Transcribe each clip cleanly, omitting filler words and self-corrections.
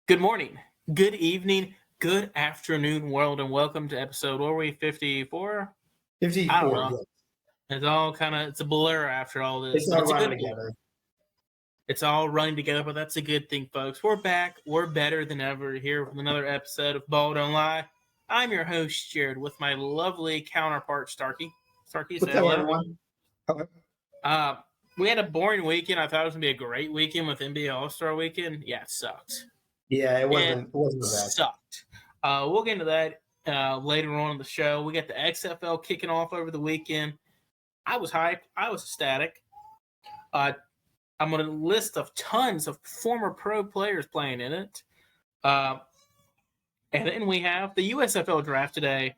Good morning, good evening, good afternoon, world, and welcome to episode, what were we, 54? I don't 54, know. yes. It's all it's a blur after all this. It's But all it's a good running thing. together. It's all running together, but that's a good thing, folks. We're back. We're better than ever here with another episode of Ball Don't Lie. I'm your host, Jared, with my lovely counterpart, Starkey. Starkey, say What's up, hello. everyone? Hello. We had a boring weekend. I thought it was going to be a great weekend with NBA All-Star Weekend. Yeah, it sucked. Yeah, it wasn't the best. Sucked. We'll get into that later on in the show. We got the XFL kicking off over the weekend. I was hyped. I was ecstatic. I'm on a list of tons of former pro players playing in it. And then we have the USFL draft today.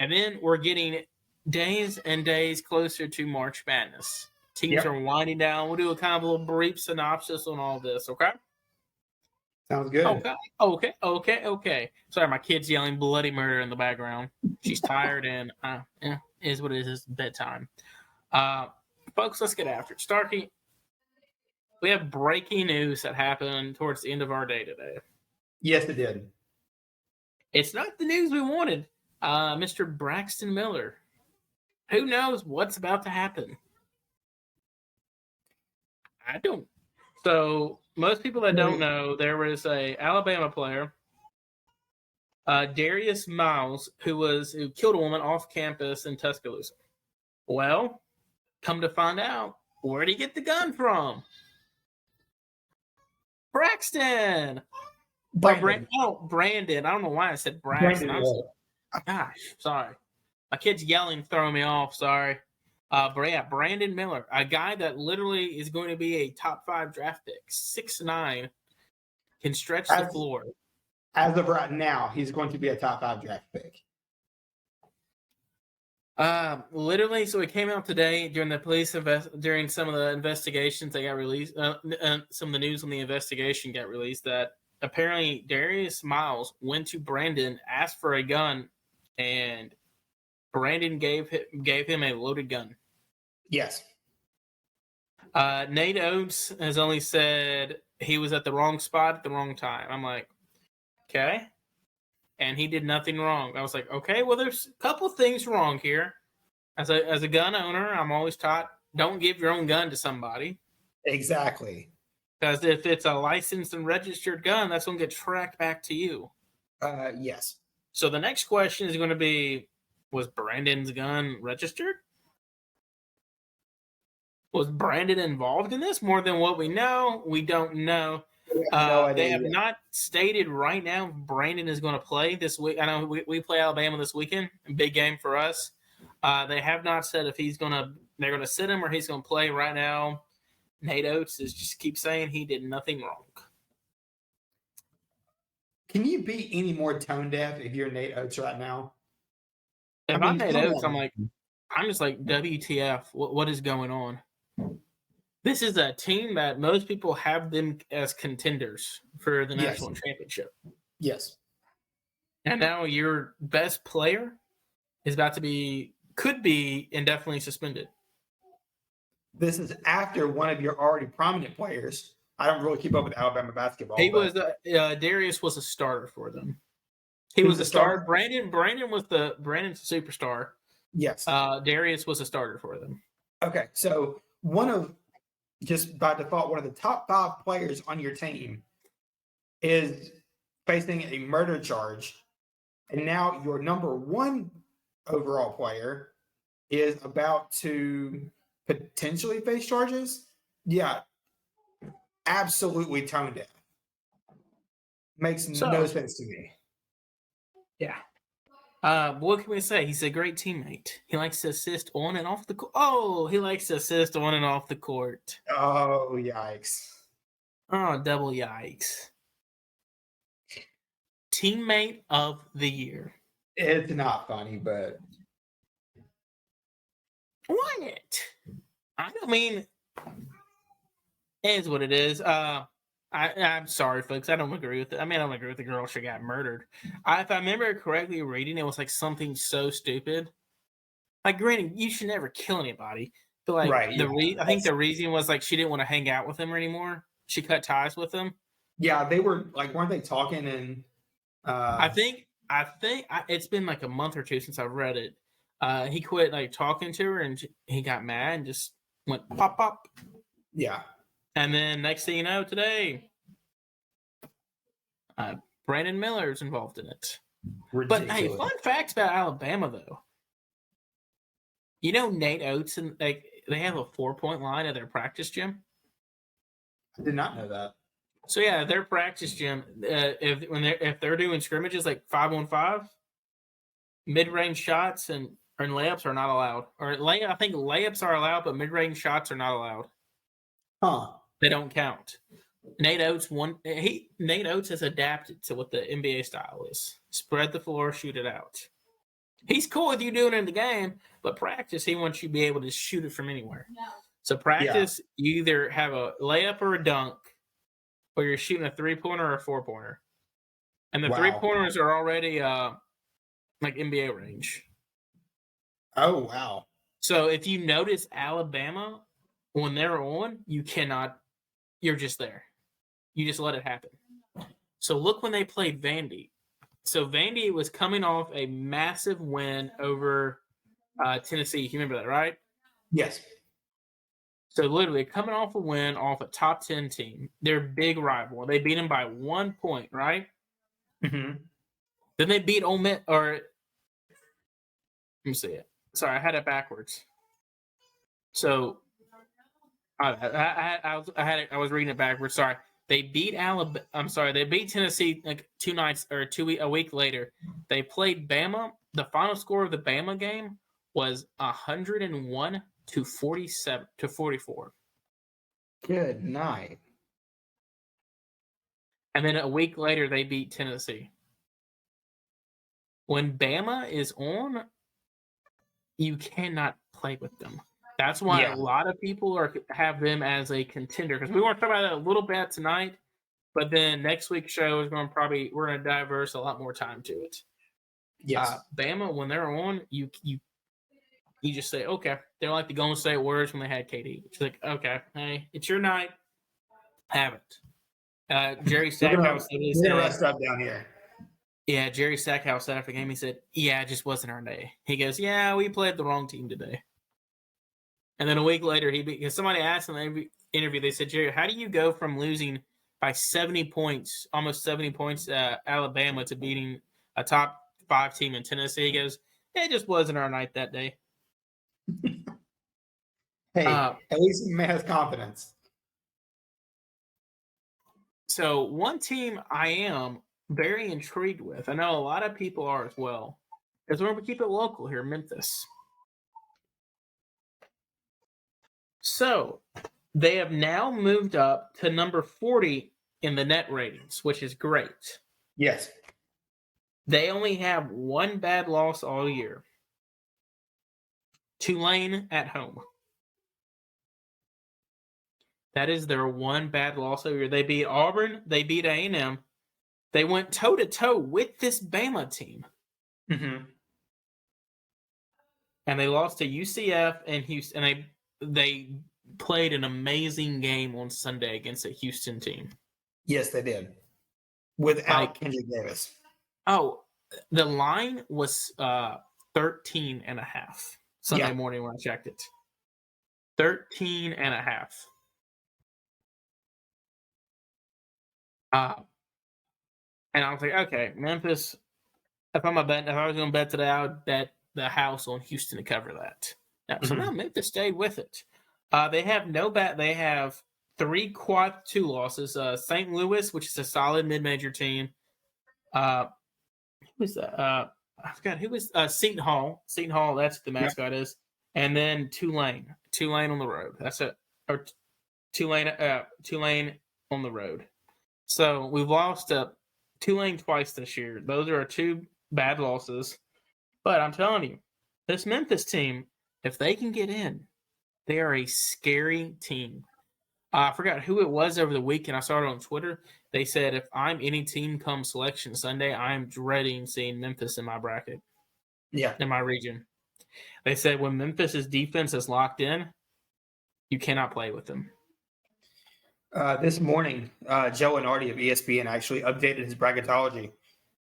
And then we're getting days and days closer to March Maddness. Teams are winding down. We'll do a kind of a little brief synopsis on all this, okay? Sounds good. Okay. Sorry, my kid's yelling bloody murder in the background. She's tired and is what it is. It's bedtime. Folks, let's get after it. Starkey, we have breaking news that happened towards the end of our day today. Yes, it did. It's not the news we wanted. Mr. Braxton Miller. Who knows what's about to happen? I don't. So most people that don't know, there was a Alabama player, Darius Miles, who killed a woman off campus in Tuscaloosa. Well, come to find out, where did he get the gun from? Braxton. Brandon. Brandon. I don't know why I said Braxton. Gosh, sorry. My kid's yelling, throwing me off. Sorry. But yeah, Brandon Miller, a guy that literally is going to be a top 5 draft pick, 6'9", can stretch the floor. As of right now, he's going to be a top 5 draft pick. Literally, so it came out today during during some of the investigations that got released. Some of the news on the investigation got released that apparently Darius Miles went to Brandon, asked for a gun, and Brandon gave him a loaded gun. Yes. Nate Oats has only said he was at the wrong spot at the wrong time. I'm like, okay. And he did nothing wrong. I was like, okay, well, there's a couple things wrong here. As a gun owner, I'm always taught, don't give your own gun to somebody. Exactly. Because if it's a licensed and registered gun, that's going to get tracked back to you. Yes. So the next question is going to be, was Brandon's gun registered? Was Brandon involved in this more than what we know? We don't know. They have not stated right now if Brandon is going to play this week. I know we play Alabama this weekend, a big game for us. They have not said if they're going to sit him or he's going to play right now. Nate Oats just keeps saying he did nothing wrong. Can you be any more tone deaf if you're Nate Oats right now? If I'm Nate Oats, I'm just like, WTF, what is going on? This is a team that most people have them as contenders for the national championship. Yes. And now your best player is could be indefinitely suspended. This is after one of your already prominent players. I don't really keep up with Alabama basketball. Darius was a starter for them. He was a starter. Brandon's a superstar. Yes. Darius was a starter for them. Okay, so just by default, one of the top 5 players on your team is facing a murder charge, and now your number 1 overall player is about to potentially face charges. Yeah, absolutely tone deaf. Makes no sense to me. Yeah. What can we say? He's a great teammate. He likes to assist on and off the court. Oh, he likes to assist on and off the court. Oh, yikes. Oh, double yikes. Teammate of the year. It's not funny, but... What? I mean, it is what it is. I'm sorry, folks. I don't agree with it. I don't agree with the girl she got murdered. If I remember correctly reading, it was like something so stupid. Like, granted, you should never kill anybody. But like, I think the reason was like she didn't want to hang out with him anymore. She cut ties with him. Yeah, they were like, weren't they talking? And I think it's been like a month or two since I've read it. He quit like talking to her, and he got mad and just went pop pop. yeah, And then next thing you know, today, Brandon Miller's involved in it. ridiculous. But hey, fun facts about Alabama though. You know Nate Oats and like they have a 4-point line at their practice gym. I did not know that. So yeah, their practice gym, if they're doing scrimmages like 5-on-5, mid-range shots and layups are not allowed. I think layups are allowed, but mid-range shots are not allowed. Huh? They don't count. Nate Oats has adapted to what the NBA style is. Spread the floor, shoot it out. He's cool with you doing it in the game, but practice, he wants you to be able to shoot it from anywhere. So practice, you either have a layup or a dunk, or you're shooting a 3-pointer or a 4-pointer. And the 3-pointers are already like NBA range. Oh, wow. So if you notice Alabama, when they're on, you're just there. You just let it happen. So look when they played Vandy. So Vandy was coming off a massive win over Tennessee. You remember that, right? Yes. So literally coming off a win off a top 10 team, their big rival. They beat them by 1 point, right? Mm-hmm. Then they beat Ole Miss, or let me see it. Sorry, I had it backwards. So I was reading it backwards. Sorry. They beat Alabama. I'm sorry. They beat Tennessee like a week later. They played Bama. The final score of the Bama game was 101 to 47 to 44. Good night. And then a week later, they beat Tennessee. When Bama is on, you cannot play with them. That's why a lot of people have them as a contender. Because we want to talk about that a little bit tonight, but then next week's show is we're going to diverse a lot more time to it. Yes. Bama, when they're on, you just say, okay. They're like the Golden State Warriors when they had KD. It's like, okay, hey, it's your night. Have it. Jerry Stackhouse said, we're gonna rest up down here. Yeah, Jerry Stackhouse said after the game, he said, yeah, it just wasn't our day. He goes, yeah, we played the wrong team today. And then a week later, because somebody asked him in the interview, they said, Jerry, how do you go from losing by 70 points, almost 70 points, Alabama, to beating a top 5 team in Tennessee? He goes, it just wasn't our night that day. Hey, at least he has confidence. So one team I am very intrigued with, I know a lot of people are as well, is we're going to keep it local here, Memphis. So they have now moved up to number 40 in the net ratings, which is great. Yes. They only have one bad loss all year. Tulane at home. That is their one bad loss all year. They beat Auburn. They beat A&M. They went toe-to-toe with this Bama team. Mm-hmm. And they lost to UCF and Houston. And they played an amazing game on Sunday against a Houston team. Yes, they did. Without Kendrick Davis. Oh, the line was 13 and a half Sunday morning when I checked it. 13 and a half. And I was like, okay, Memphis, if I was going to bet today, I would bet the house on Houston to cover that. So now Memphis stayed with it. They have They have 3 quad 2 losses. St. Louis, which is a solid mid-major team. Who was that? I forgot who was Seton Hall. Seton Hall, that's what the mascot is. And then Tulane. Tulane on the road. That's it. Or Tulane on the road. So we've lost Tulane twice this year. Those are our 2 bad losses. But I'm telling you, this Memphis team, if they can get in, they are a scary team. I forgot who it was over the weekend. I saw it on Twitter. They said, if I'm any team come Selection Sunday, I'm dreading seeing Memphis in my bracket. Yeah. In my region. They said when Memphis's defense is locked in, you cannot play with them. This morning, Joe Lenardi of ESPN actually updated his bracketology.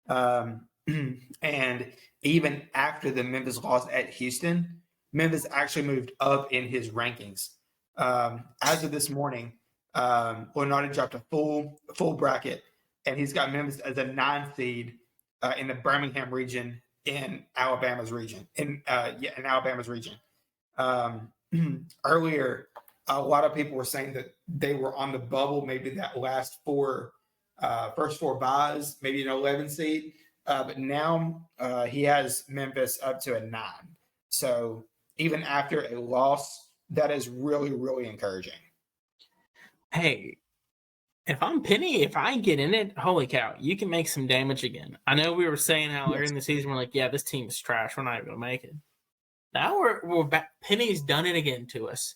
And even after the Memphis loss at Houston, Memphis actually moved up in his rankings. As of this morning, Lenardi dropped a full bracket, and he's got Memphis as a 9 seed in the Birmingham region in Alabama's region. In Alabama's region. Earlier, a lot of people were saying that they were on the bubble, maybe that last first 4 buys, maybe an 11 seed. But now he has Memphis up to a 9. So even after a loss, that is really, really encouraging. Hey, if I'm Penny, if I get in it, holy cow, you can make some damage again. I know we were saying how early in the season we're like, yeah, this team is trash. We're not even gonna make it. Now we're back. Penny's done it again to us.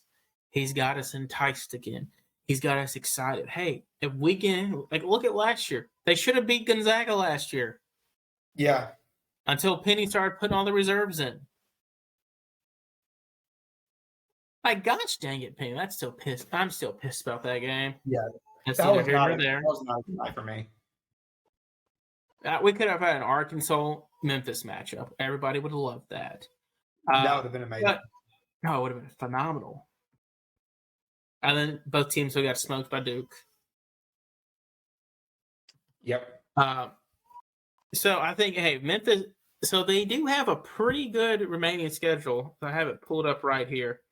He's got us enticed again. He's got us excited. Hey, if we can, like, look at last year. They should have beat Gonzaga last year. Yeah. Until Penny started putting all the reserves in. Like, gosh dang it, Penny. That's still pissed. I'm still pissed about that game. Yeah. That's That was here not nor there. That was not a good night for me. We could have had an Arkansas-Memphis matchup. Everybody would have loved that. That would have been amazing. No, it would have been phenomenal. And then both teams got smoked by Duke. Yep. So I think, hey, Memphis. So they do have a pretty good remaining schedule. I have it pulled up right here.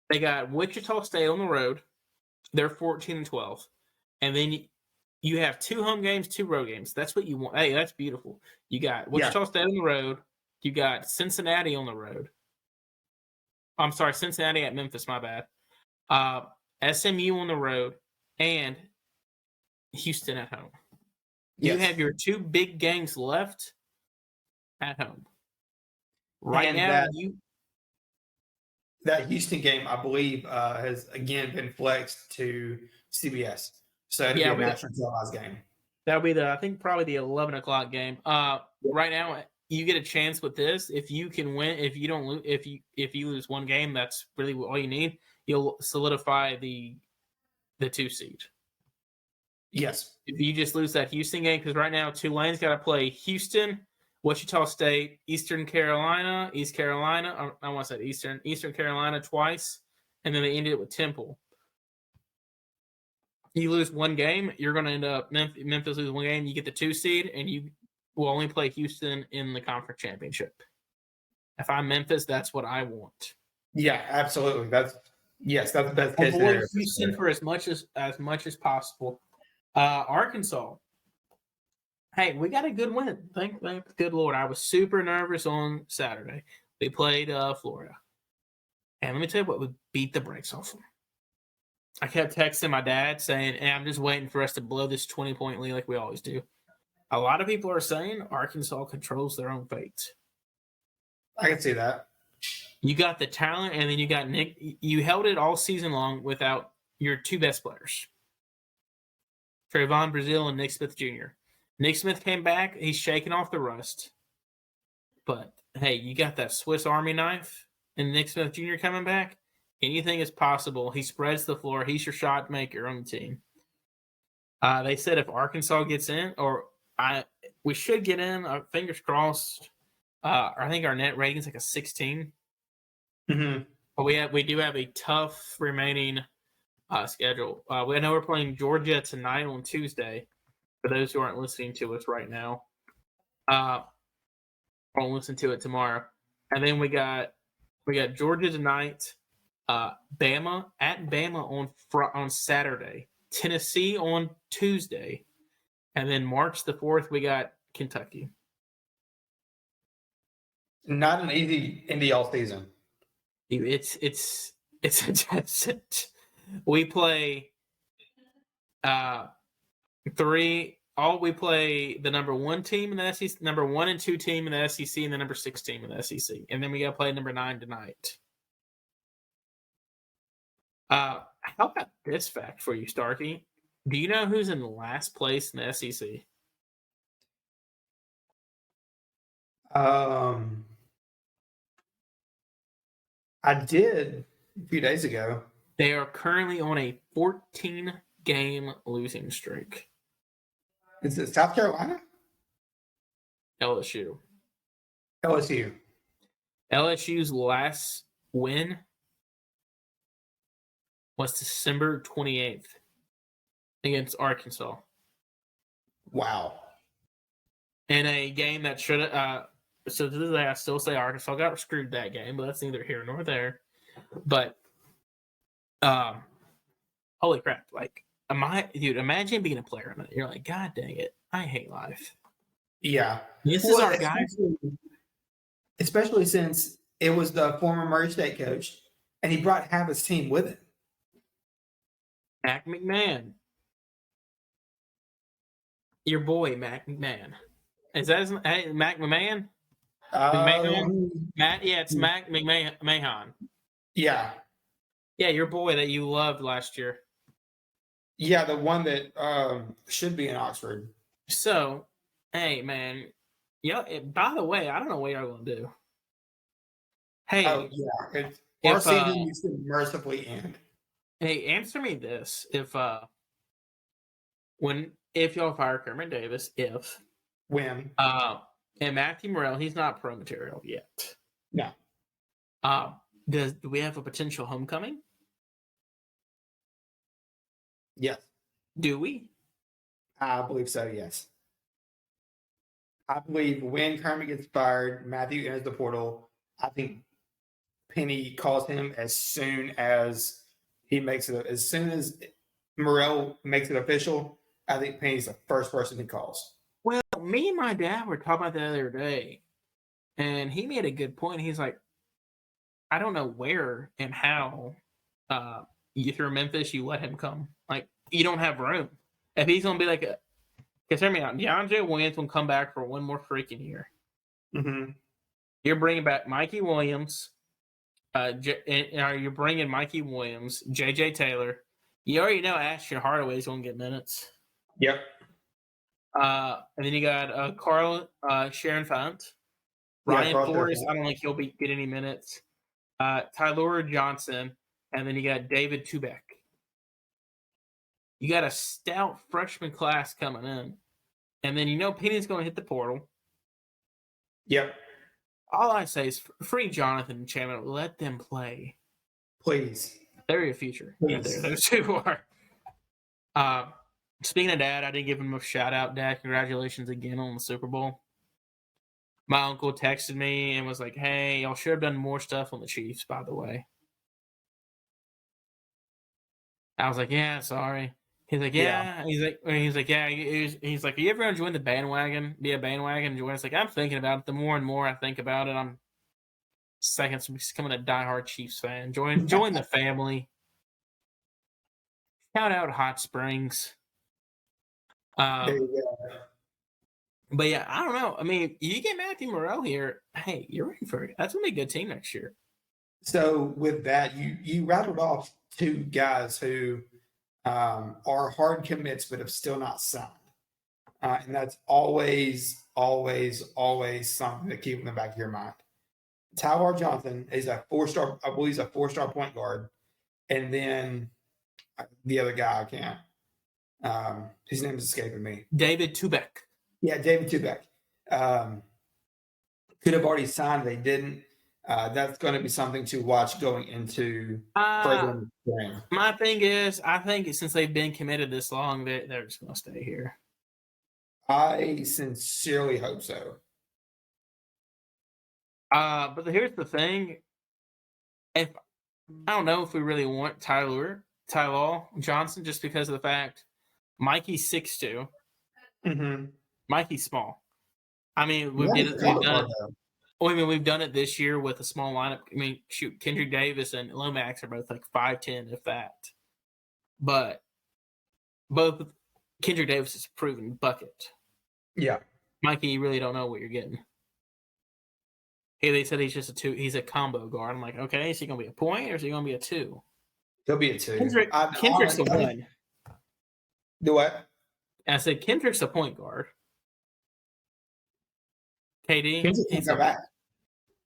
They got Wichita State on the road. They're 14-12, and then you have 2 home games, 2 road games. That's what you want. Hey, that's beautiful. You got Wichita State on the road. You got Cincinnati on the road. I'm sorry, Cincinnati at Memphis. My bad. SMU on the road and Houston at home. You have your 2 big games left at home. Right now, that Houston game, I believe, has again been flexed to CBS. So it'll be a national televised game. That'll be I think probably the 11 o'clock game. Right now, you get a chance with this. If you can win, if you don't lose, if you lose one game, that's really all you need. You'll solidify the 2 seed. Yes. If you just lose that Houston game, because right now Tulane's got to play Houston, Wichita State, East Carolina. I want to say Eastern Carolina twice, and then they ended it with Temple. You lose one game, you're going to end up Memphis lose one game. You get the 2 seed, and you will only play Houston in the conference championship. If I'm Memphis, that's what I want. Yeah, absolutely. That's the best case scenario. Houston for as much as possible. Arkansas. Hey, we got a good win. Thank good Lord. I was super nervous on Saturday. We played Florida. And let me tell you what, we beat the brakes off them. I kept texting my dad saying, hey, I'm just waiting for us to blow this 20-point lead like we always do. A lot of people are saying Arkansas controls their own fate. I can see that. You got the talent, and then you got Nick. You held it all season long without your 2 best players, Trayvon Brazile and Nick Smith Jr. Nick Smith came back. He's shaking off the rust. But, hey, you got that Swiss Army knife and Nick Smith Jr. coming back. Anything is possible. He spreads the floor. He's your shot maker on the team. They said if Arkansas gets in, we should get in. Fingers crossed. I think our net rating is like a 16. Mm-hmm. But we do have a tough remaining schedule. We know we're playing Georgia tonight on Tuesday. For those who aren't listening to us right now, won't listen to it tomorrow. And then we got Georgia tonight, Bama at Bama on Saturday, Tennessee on Tuesday, and then March the 4th we got Kentucky. Not an easy Indy all season. It's a deficit. We play we play the number 1 team in the SEC, number 1 and 2 team in the SEC, and the number 6 team in the SEC. And then we got to play number 9 tonight. How about this fact for you, Starkey? Do you know who's in last place in the SEC? I did a few days ago. They are currently on a 14-game losing streak. Is it South Carolina? LSU. LSU. LSU's last win was December 28th against Arkansas. Wow. In a game that should have, so to this day, I still say Arkansas got screwed that game, but that's neither here nor there. But, holy crap. Like, dude, imagine being a player in it. You're like, God dang it. I hate life. Yeah. This is our guy. Especially since it was the former Murray State coach, and he brought half his team with him. Mac McMahon. Your boy, Mac McMahon. Is that his name? Mac McMahon? McMahon? Matt? Yeah, it's Mac McMahon. Yeah. Yeah, your boy that you loved last year. Yeah, the one that should be in Oxford. So, hey, man. By the way, I don't know what y'all going to do. Hey. Oh, yeah. Our season needs to mercifully end. Hey, answer me this. If y'all fire Kermit Davis, When? And Matthew Morrell, he's not pro material yet. No. Do we have a potential homecoming? Yes. Do we? I believe so, yes. I believe when Kermit gets fired, Matthew enters the portal. I think Penny calls him as soon as he makes it. As soon as Morrell makes it official, I think Penny's the first person he calls. Well, me and my dad were talking about that the other day, and he made a good point. He's like, I don't know where and how if you're Memphis, you let him come. Like, you don't have room. If he's going to be like because hear me out, DeAndre Williams will come back for one more freaking year. Mm-hmm. You're bringing back Mikey Williams. You're bringing Mikey Williams, J.J. Taylor. You already know Ashton Hardaway's going to get minutes. Yep. And then you got Carl Sharon Font. Ryan Flores, I don't think he'll get any minutes. Tyler Johnson, and then you got David Tubeck. You got a stout freshman class coming in. And then Penny's going to hit the portal. Yep. All I say is free Jonathan and Chandler. Let them play. Please. They're your future. Those two are. Speaking of Dad, I didn't give him a shout out. Dad, congratulations again on the Super Bowl. My uncle texted me and was like, hey, y'all should have done more stuff on the Chiefs, by the way. I was like, yeah, sorry. He's like, yeah. He's like, yeah. He's like, are you ever join the bandwagon? Be a bandwagon join? It's like, I'm thinking about it. The more and more I think about it, I'm becoming a diehard Chiefs fan. Join the family. Shout out Hot Springs. There you go. But yeah, I don't know. I mean, you get Matthew Morrell here. Hey, you're in for it. That's gonna be a good team next year. So with that, you rattled off two guys who are hard commits but have still not signed, and that's always something to keep in the back of your mind. Tyler Johnson is a 4-star. I believe he's a 4-star point guard, and then the other guy I can't. His name is escaping me. David Tubeck. Yeah, David Tubeck. Could have already signed. They didn't. That's going to be something to watch going into further in the game. My thing is, I think since they've been committed this long, they're just going to stay here. I sincerely hope so. But here's the thing. I don't know if we really want Tyler Johnson just because of the fact Mikey's 6'2". Mm-hmm. Mikey's small. I mean, we've done it this year with a small lineup. I mean, shoot, Kendrick Davis and Lomax are both like 5'10", if that. But both Kendrick Davis is a proven bucket. Yeah. Mikey, you really don't know what you're getting. Hey, they said he's just he's a combo guard. I'm like, okay, is he gonna be a point or is he gonna be a 2? He'll be a 2. Kendrick's the 1. Do what? I said Kendrick's a point guard. KD, he's back.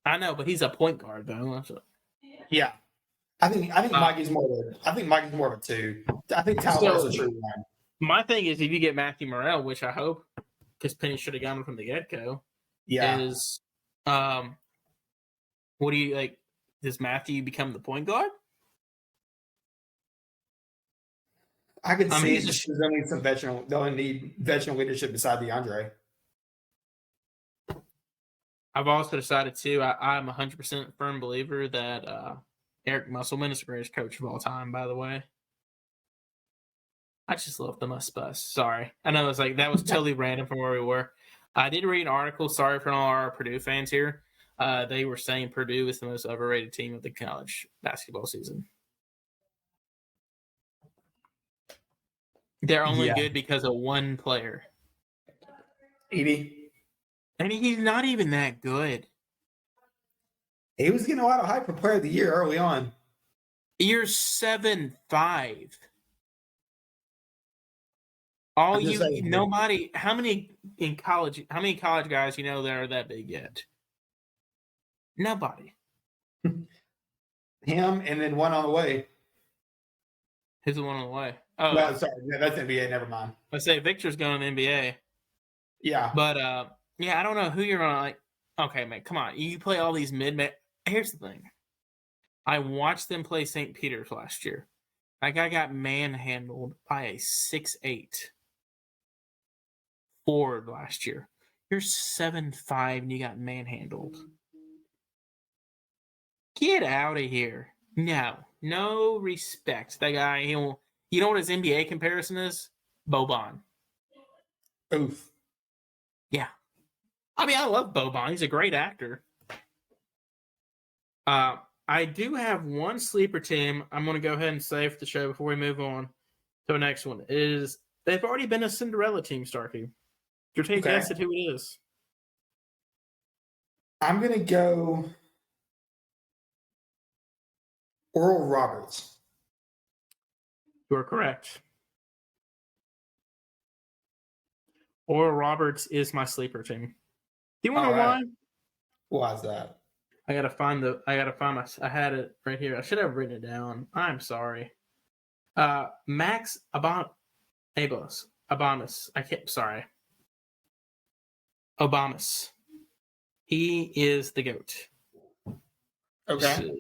I know, but he's a point guard though. Yeah, I think Mikey's more of a 2. I think Tyler's a true 1. My thing is, if you get Matthew Morrell, which I hope, because Penny should have gotten him from the get-go, is what do you like? Does Matthew become the point guard? I could see it. Just they'll need some veteran. They'll need veteran leadership beside DeAndre. I've also decided too. I'm 100% firm believer that Eric Musselman is the greatest coach of all time. By the way, I just love the must bus. Sorry, I know it's like that was totally random from where we were. I did read an article. Sorry for all our Purdue fans here. They were saying Purdue is the most overrated team of the college basketball season. They're only good because of one player. Edie. And he's not even that good. He was getting a lot of hype for player of the year early on. You're 7'5". How many college guys you know that are that big yet? Nobody. Him and then one on the way. Who's the one on the way? Oh, no, sorry, that's NBA. Never mind. I say Victor's going to the NBA. Yeah, but I don't know who you're gonna like. Okay, man, come on. You play all these mid. Here's the thing. I watched them play St. Peter's last year. That guy got manhandled by a 6'8" forward last year. You're 7'5" and you got manhandled. Get out of here. No respect. That guy, you know what his NBA comparison is? Boban. Oof. Yeah. I mean, I love Boban. He's a great actor. I do have one sleeper team I'm going to go ahead and save the show before we move on to the next one. They've already been a Cinderella team, Starkey. Your take guess at who it is. I'm going to go Oral Roberts. You are correct. Oral Roberts is my sleeper team. Do you want to know why? Why is that? I had it right here. I should have written it down. I'm sorry. Max Abanis. Obamas. He is the GOAT. Okay.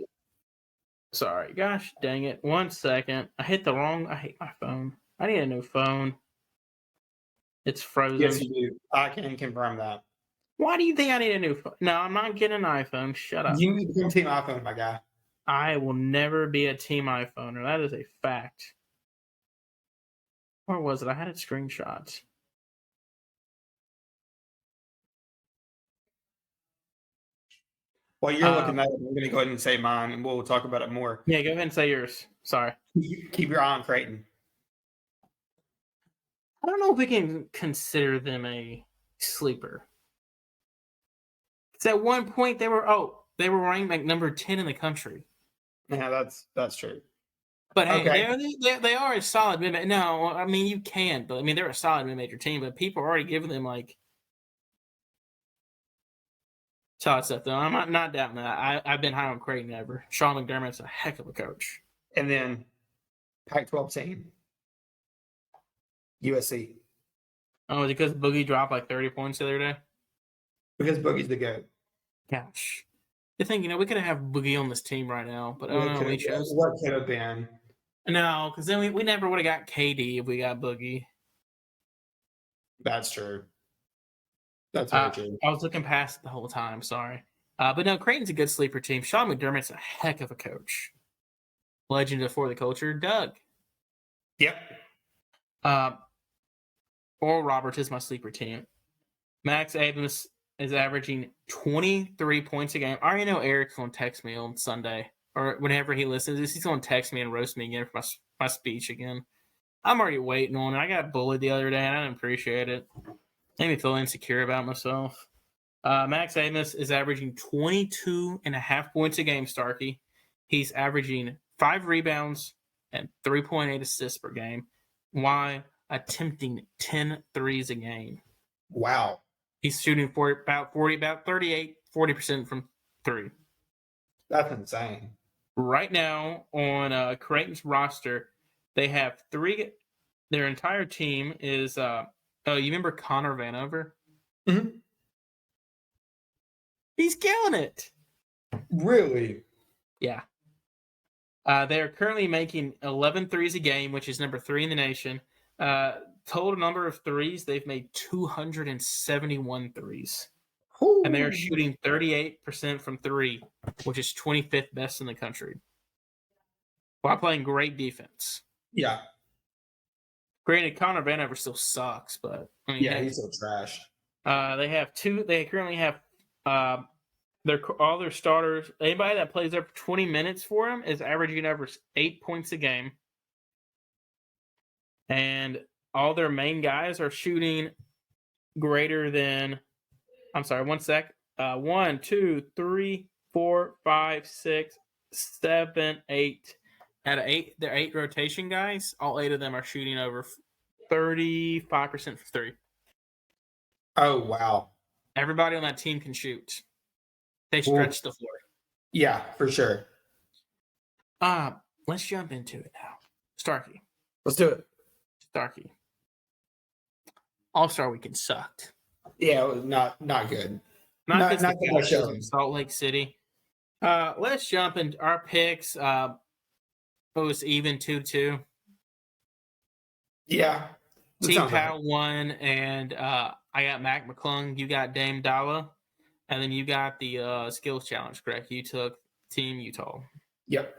Sorry. Gosh dang it. 1 second. I hit I hate my phone. I need a new phone. It's frozen. Yes, you do. I can confirm that. Why do you think I need a new phone? No, I'm not getting an iPhone. Shut up. You need to become Team iPhone, my guy. I will never be a Team iPhoner. That is a fact. Where was it? I had it screenshot. While you're looking at it, I'm going to go ahead and say mine, and we'll talk about it more. Yeah, go ahead and say yours. Sorry. Keep your eye on Creighton. I don't know if we can consider them a sleeper. Because at one point they were ranked like number 10 in the country. Yeah, that's true. But hey, they are a solid mid. No, I mean you can, but I mean they're a solid mid-major team. But people are already giving them like solid stuff. Though I'm not doubting that. I've been high on Creighton ever. Sean McDermott's a heck of a coach. And then Pac-12 team, USC. Oh, is it because Boogie dropped like 30 points the other day? Because Boogie's the GOAT. Gosh. The thing, we could have Boogie on this team right now, but I don't know. What could have been? No, because then we never would have got KD if we got Boogie. That's true. That's very true. I was looking past it the whole time. Sorry. But no, Creighton's a good sleeper team. Sean McDermott's a heck of a coach. Legend for the culture, Doug. Yep. Oral Roberts is my sleeper team. Max Maddness is averaging 23 points a game. I already know Eric's going to text me on Sunday or whenever he listens to this. He's going to text me and roast me again for my speech again. I'm already waiting on it. I got bullied the other day and I didn't appreciate it. Made me feel insecure about myself. Max Maddness is averaging 22.5 points a game, Starkey. He's averaging 5 rebounds and 3.8 assists per game. Why? Attempting 10 threes a game. Wow. He's shooting for about 40% from 3. That's insane. Right now on Creighton's roster, they have three. Their entire team is. Oh, you remember Connor Vanover? Mm-hmm. He's killing it. Really? Yeah. They are currently making 11 threes a game, which is number 3 in the nation. Total number of threes, they've made 271 threes. Ooh. And they are shooting 38% from 3, which is 25th best in the country. While playing great defense. Yeah. Granted, Connor Vanover still sucks, but I mean, Yeah, he's so trash. They currently have all their starters. Anybody that plays up 20 minutes for them is averaging over 8 points a game, and all their main guys are shooting greater than. I'm sorry, 1 sec. 1, 2, 3, 4, 5, 6, 7, 8. Out of 8, they're 8 rotation guys. All 8 of them are shooting over 35% for 3. Oh, wow. Everybody on that team can shoot. They stretch the floor. Yeah, for sure. Let's jump into it now. Starkey. Let's do it. Starkey. All-Star Weekend sucked. Yeah, it was not good. Not the much show. in Salt Lake City. Let's jump into our picks. It was even 2-2. Yeah. Team Powell won, and I got Mac McClung. You got Dame Dalla. And then you got the skills challenge, correct? You took Team Utah. Yep.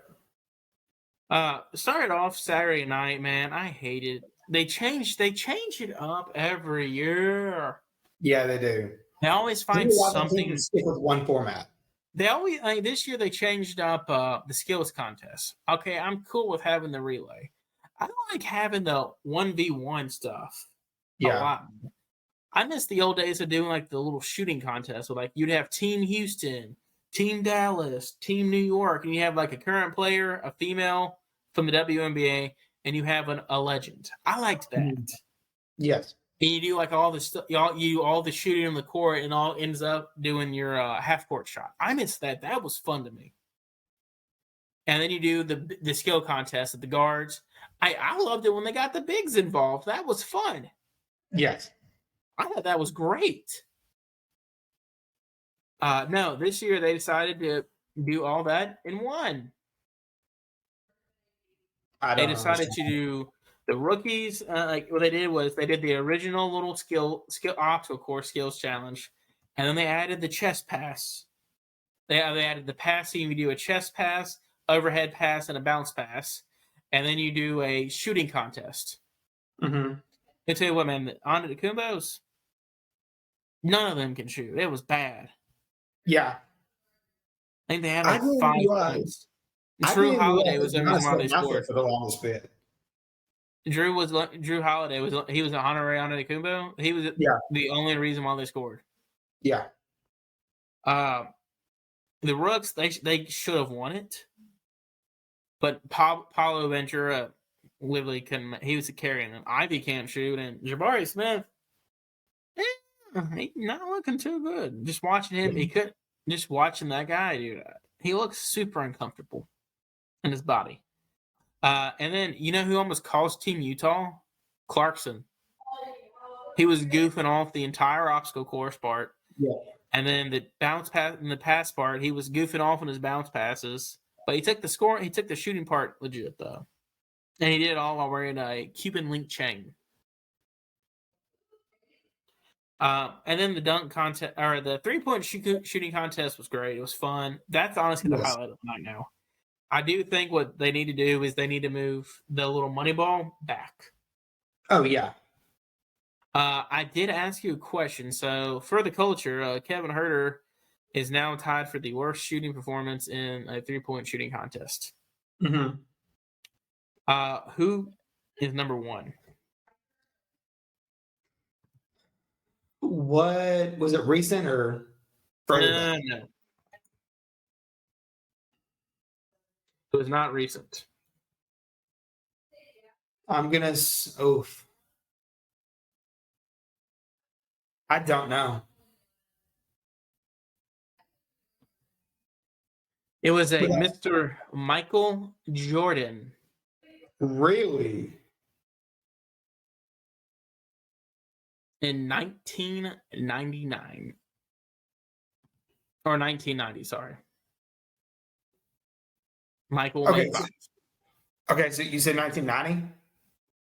Started off Saturday night, man. I hated. They change it up every year. Yeah, they do. They always find something to stick with one format. They always this year they changed up the skills contest. Okay, I'm cool with having the relay. I don't like having the 1v1 stuff. Yeah. A lot. I miss the old days of doing like the little shooting contest where like you'd have Team Houston, Team Dallas, Team New York, and you have like a current player, a female from the WNBA, and you have a legend. I liked that. Yes. And you do like all the stuff, you do all the shooting on the court, and all ends up doing your half court shot. I miss that. That was fun to me. And then you do the skill contest at the guards. I loved it when they got the bigs involved. That was fun. Yes. I thought that was great. No, this year they decided to do all that in one. They decided to do the rookies. Like what they did was they did the original little skill obstacle course skills challenge, and then they added the chest pass. They added the passing. You do a chest pass, overhead pass, and a bounce pass, and then you do a shooting contest. Mm-hmm. I tell you what, man, the Antetokounmpos, none of them can shoot. It was bad. Yeah. I think they had like 5 points. Drew Holiday was the reason why they scored for the longest bit. Drew Holiday was an honorary Antetokounmpo. He was the only reason why they scored. Yeah. The Rooks they should have won it, but Paulo Ventura literally couldn't. He was carrying them. Ivy can't shoot, and Jabari Smith, he's not looking too good. Just watching him, just watching that guy do that. He looks super uncomfortable in his body. And then you know who almost cost Team Utah? Clarkson. He was goofing off the entire obstacle course part. Yeah. And then the bounce pass in the pass part, he was goofing off on his bounce passes. But he took the shooting part legit though. And he did it all while wearing a Cuban link chain. And then the dunk contest or the 3-point shooting contest was great. It was fun. That's honestly the highlight of the night now. I do think what they need to do is they need to move the little money ball back. Oh, yeah. I did ask you a question. So for the culture, Kevin Huerter is now tied for the worst shooting performance in a 3-point shooting contest. Mm-hmm. Who is number 1? What was it? Recent or further back? No. It was not recent. I'm gonna. I don't know. It was a But, Mr. Michael Jordan. really? In 1999. Or 1990, sorry. Michael Okay. made five. So you said 1990?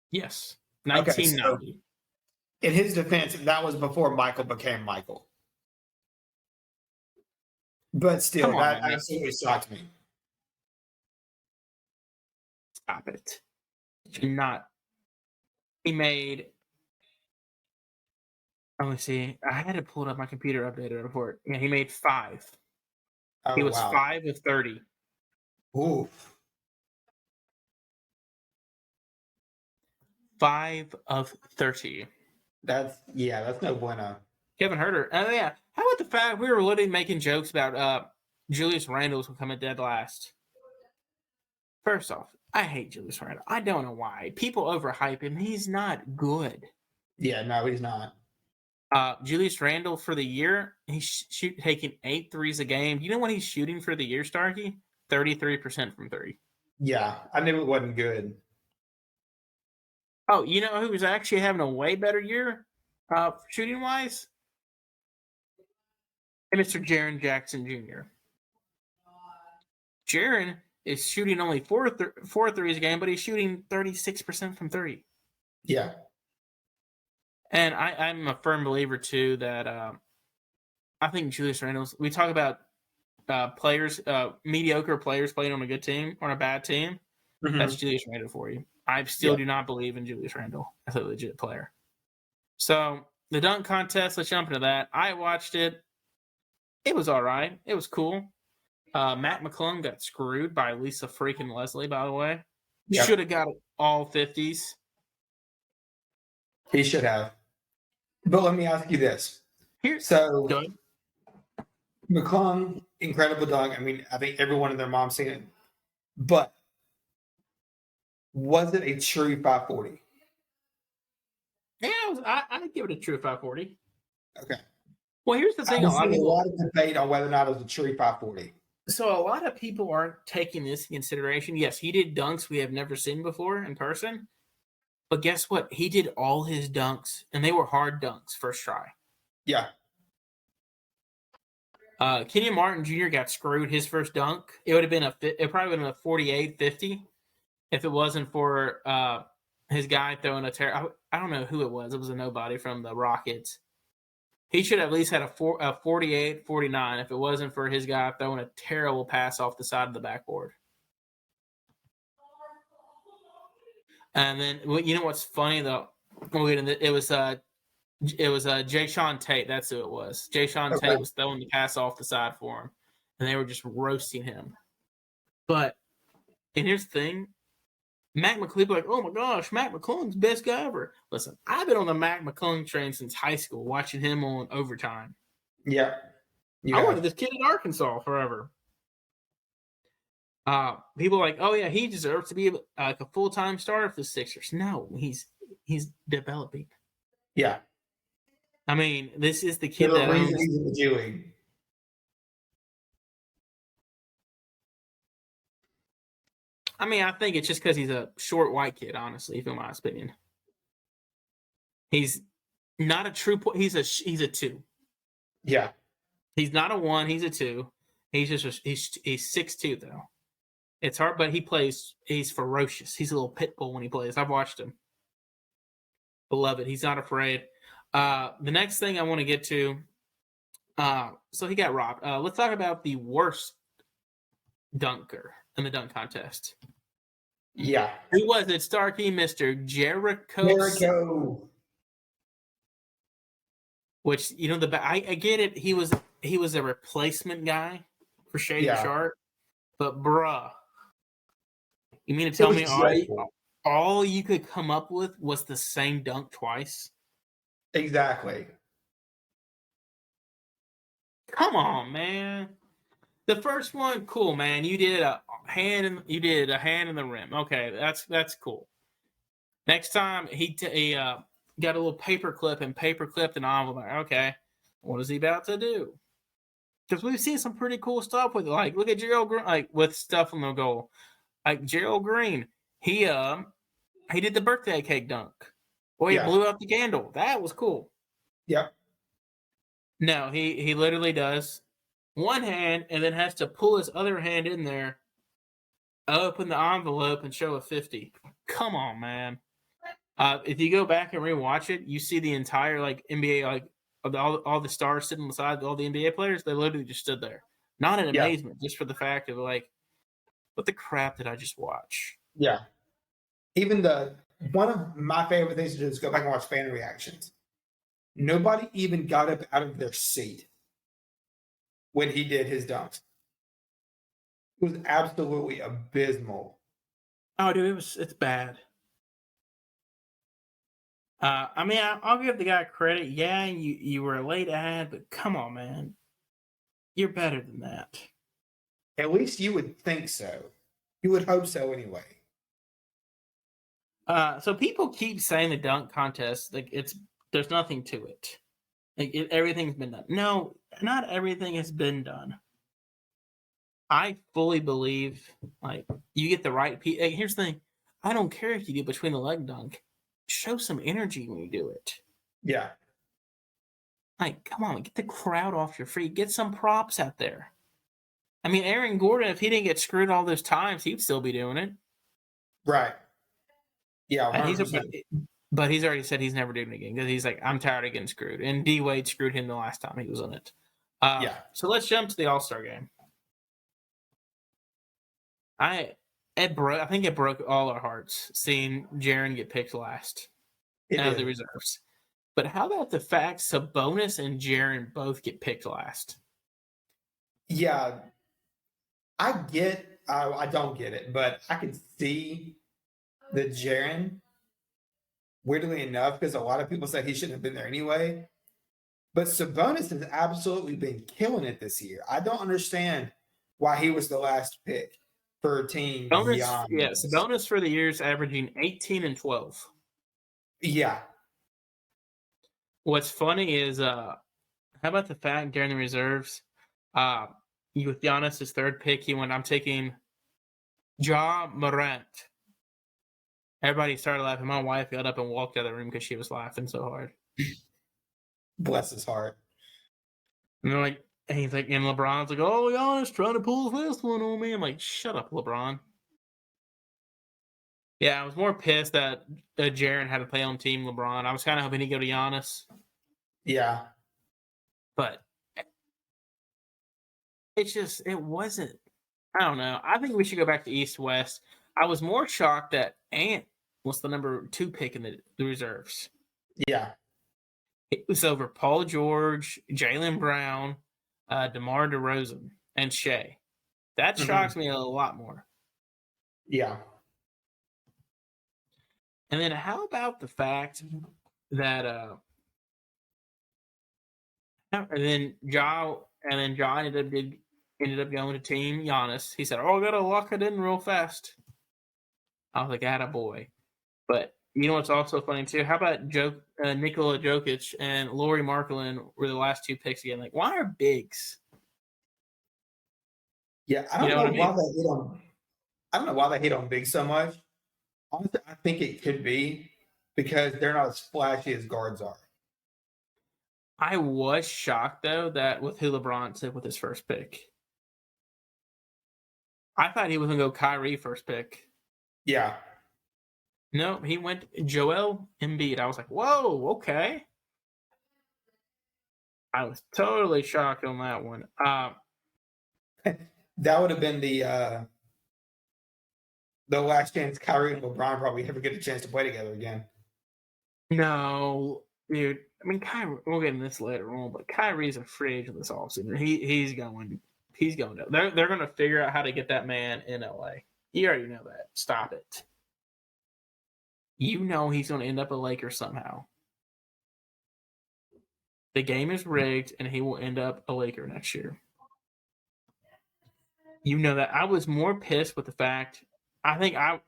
Yes. Okay. So 1990. in his defense, that was before Michael became Michael. But still, Come on, that man. absolutely shocked me. Stop it. Do not. He made. Let me see. I had to pull it up my computer updated report. Yeah, he made 5. He Oh, was wow. 5 of 30. Oof. 5 of 30. That's no bueno. Kevin Herter. Oh yeah. How about the fact we were literally making jokes about Julius Randle's coming dead last? First off, I hate Julius Randle. I don't know why. People overhype him. He's not good. Yeah, no, he's not. Julius Randle for the year, he's taking 8 threes a game. Do you know what he's shooting for the year, Starkey? 33% from 3. Yeah, I knew it wasn't good. Oh, you know who's actually having a way better year shooting wise? Mr. Jaren Jackson Jr. Jaren is shooting only 4 threes a game, but he's shooting 36% from 3. Yeah. And I'm a firm believer, too, that I think Julius Randle's, we talk about players, mediocre players playing on a good team, on a bad team. Mhm. That's Julius Randle for you. I still do not believe in Julius Randle as a legit player. So the dunk contest, let's jump into that. I watched it. It was all right. It was cool. Matt McClung got screwed by Lisa freaking Leslie, by the way. Yep. Should have got all 50s. He should have. But let me ask you this. Here, So go ahead. McClung, incredible dunk. I mean, I think everyone and their mom seen it. But was it a true 540? Yeah, I'd give it a true 540. Okay. Well, here's the thing. I've seen a lot of debate on whether or not it was a true 540. So a lot of people aren't taking this in consideration. Yes, he did dunks we have never seen before in person. But guess what? He did all his dunks, and they were hard dunks first try. Yeah. Kenyon Martin Jr. got screwed his first dunk. It would have been it probably been a 48-50 if it wasn't for his guy throwing a I don't know who it was. It was a nobody from the Rockets. He should have at least had a 48-49 if it wasn't for his guy throwing a terrible pass off the side of the backboard. And then you know what's funny though? It was Jay Sean Tate. That's who it was. Jay Sean Tate was throwing the pass off the side for him, and they were just roasting him. And here's the thing. Mac McClung, like, oh my gosh, Mac McClung's best guy ever. Listen, I've been on the Mac McClung train since high school, watching him on Overtime. Yeah. I wanted this kid in Arkansas forever. People are like, oh yeah, he deserves to be like a full-time starter for the Sixers. No, he's developing. Yeah. I mean, this is the kid that owns. He's in the G League. I mean, I think it's just because he's a short white kid, honestly, in my opinion. He's not a true point. He's a 2. Yeah. He's not a 1. He's a 2. He's just he's 6'2" though. It's hard, but he's ferocious. He's a little pit bull when he plays. I've watched him. Beloved. He's not afraid. The next thing I want to get to, so he got robbed. Let's talk about the worst dunker in the dunk contest. Yeah. Who was it, Starkey? Mr. Jericho. Which, you know, I get it. He was a replacement guy for Shaden Sharp. But bruh, you mean to tell me all you could come up with was the same dunk twice? Exactly. Come on, man. The first one, cool, man. You did a hand in the rim. Okay, that's cool. Next time he got a little paper clip and paper clipped an envelope. Okay, what is he about to do? because we've seen some pretty cool stuff with like look at Gerald Green, like with stuff on the goal, like Gerald Green. He did the birthday cake dunk, or he blew out the candle. That was cool. Yep. No, he literally does one hand and then has to pull his other hand in there, open the envelope, and show a 50. Come on, man. If you go back and rewatch it, you see the entire like NBA like all the stars sitting beside all the NBA players. They literally just stood there, not in amazement, just for the fact of like, what the crap did I just watch? Yeah. Even one of my favorite things to do is go back and watch fan reactions. Nobody even got up out of their seat when he did his dunks. It was absolutely abysmal. Oh, dude, it's bad. I mean, I'll give the guy credit. Yeah, you were a late ad, but come on, man. You're better than that. At least you would think so. You would hope so anyway. So people keep saying the dunk contest, like there's nothing to it. Like everything's been done. No, not everything has been done. I fully believe, like, you get the right people. Like, here's the thing. I don't care if you do between the leg dunk. Show some energy when you do it. Yeah. Like, come on, get the crowd off your feet. Get some props out there. I mean, Aaron Gordon, if he didn't get screwed all those times, he'd still be doing it. Right. Yeah, 100%. But he's already said he's never doing it again because he's like, I'm tired of getting screwed. And D Wade screwed him the last time he was in it. So let's jump to the All-Star game. I think it broke all our hearts seeing Jaren get picked last out of the reserves. But how about the fact Sabonis and Jaren both get picked last? Yeah. I don't get it, but I can see the Jaren, weirdly enough, because a lot of people said he shouldn't have been there anyway. But Sabonis has absolutely been killing it this year. I don't understand why he was the last pick for a team beyond. Yeah, Sabonis for the years averaging 18 and 12. Yeah. What's funny is, how about the fact during the reserves, with Giannis' third pick, he went, I'm taking Ja Morant. Everybody started laughing. My wife got up and walked out of the room because she was laughing so hard. Bless his heart. And they're like, and he's like, and LeBron's like, oh, Giannis trying to pull this one on me. I'm like, shut up, LeBron. Yeah, I was more pissed that Jaren had to play on Team LeBron. I was kind of hoping he'd go to Giannis. Yeah. But it wasn't. I don't know. I think we should go back to East-West. I was more shocked that Ant was the number 2 pick in the reserves. Yeah. It was over Paul George, Jaylen Brown, DeMar DeRozan, and Shea. That shocks me a lot more. Yeah. And then how about the fact that and then Ja ended up going to Team Giannis. He said, "Oh, I gotta lock it in real fast." I was like, "Attaboy." But you know what's also funny too? How about Nikola Jokic and Lauri Markkanen were the last 2 picks again? Like, why are bigs? Yeah, I don't know why they hit on. I don't know why they hit on big so much. Honestly, I think it could be because they're not as flashy as guards are. I was shocked though that with who LeBron took with his first pick. I thought he was gonna go Kyrie first pick. Yeah. No, he went Joel Embiid. I was like, whoa, okay. I was totally shocked on that one. That would have been the last chance Kyrie and LeBron probably ever get a chance to play together again. No, dude. I mean, Kyrie. We'll get into this later on, but Kyrie's a free agent this offseason. He's going. They're going to figure out how to get that man in LA. You already know that. Stop it. You know he's going to end up a Laker somehow. The game is rigged, and he will end up a Laker next year. You know that. I was more pissed with the fact. I think I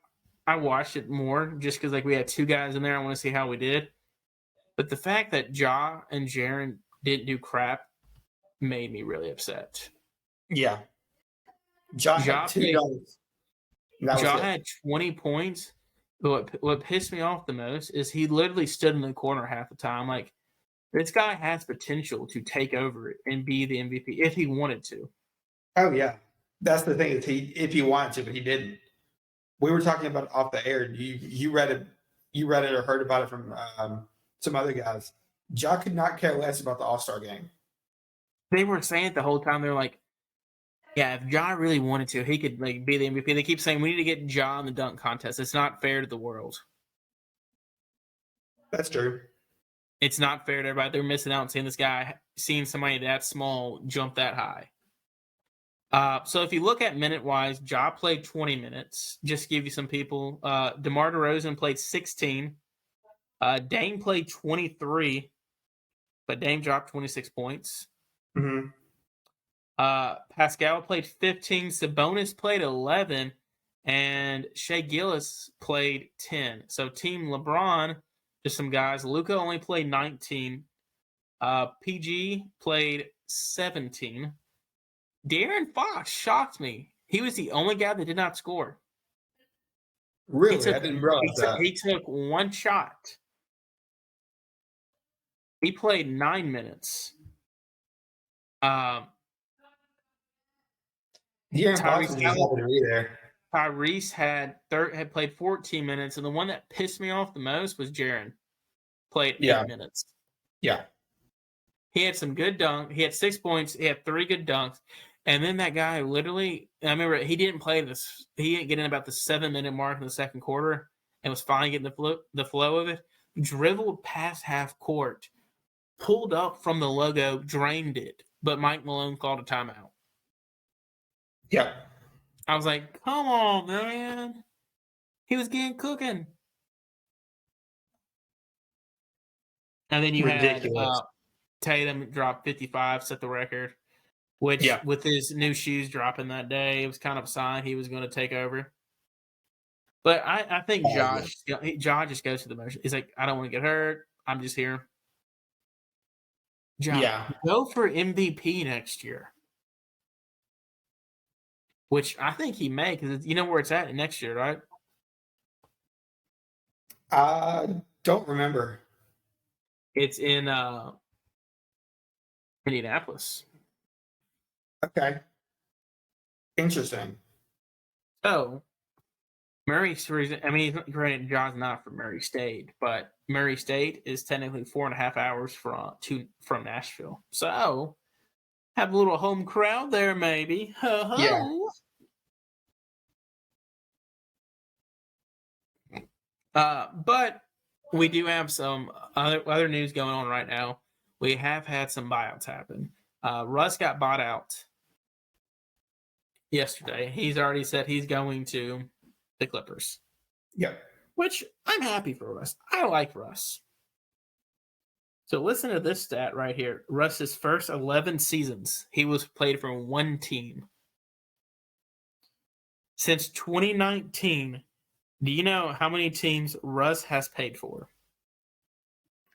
watched it more just because like we had 2 guys in there. I want to see how we did. But the fact that Ja and Jaren didn't do crap made me really upset. Yeah. Ja had 2 dunks. That was Ja it. had 20 points. But what pissed me off the most is he literally stood in the corner half the time. Like, this guy has potential to take over and be the MVP if he wanted to. Oh yeah, that's the thing is if he wanted to, but he didn't. We were talking about it off the air. You read it or heard about it from some other guys. Ja could not care less about the All-Star game. They were saying it the whole time. They're like, yeah, if Ja really wanted to, he could like be the MVP. They keep saying we need to get Ja in the dunk contest. It's not fair to the world. That's true. It's not fair to everybody. They're missing out on seeing somebody that small jump that high. So if you look at minute-wise, Ja played 20 minutes. Just to give you some people. DeMar DeRozan played 16. Dame played 23, but Dame dropped 26 points. Mm-hmm. Pascal played 15. Sabonis played 11. And Shea Gillis played 10. So Team LeBron, just some guys. Luka only played 19. PG played 17. De'Aaron Fox shocked me. He was the only guy that did not score. Really? I didn't realize that. He took one shot. He played 9 minutes. De'Aaron Fox was just happy to be there. Tyrese had played 14 minutes, and the one that pissed me off the most was Jaren. Played 8 minutes. Yeah. He had some good dunks. He had 6 points. He had 3 good dunks. And then that guy literally, I remember he didn't play this. He didn't get in about the 7-minute mark in the second quarter and was finally getting the flow of it. Dribbled past half court, pulled up from the logo, drained it. But Mike Malone called a timeout. Yeah. I was like, come on, man. He was getting cooking. And then you had Tatum drop 55, set the record. Which, with his new shoes dropping that day, it was kind of a sign he was going to take over. But I think Josh just goes to the motion. He's like, I don't want to get hurt. I'm just here. Josh, go for MVP next year. Which I think he may, because you know where it's at next year, right? Don't remember. It's in Indianapolis. Okay. Interesting. So, granted, John's not from Murray State, but Murray State is technically 4.5 hours from Nashville. So, have a little home crowd there, maybe. Yeah. But we do have some other news going on right now. We have had some buyouts happen. Russ got bought out yesterday. He's already said he's going to the Clippers. Yep. Which I'm happy for Russ. I like Russ. So listen to this stat right here. Russ's first 11 seasons, he was played for one team. Since 2019, do you know how many teams Russ has paid for?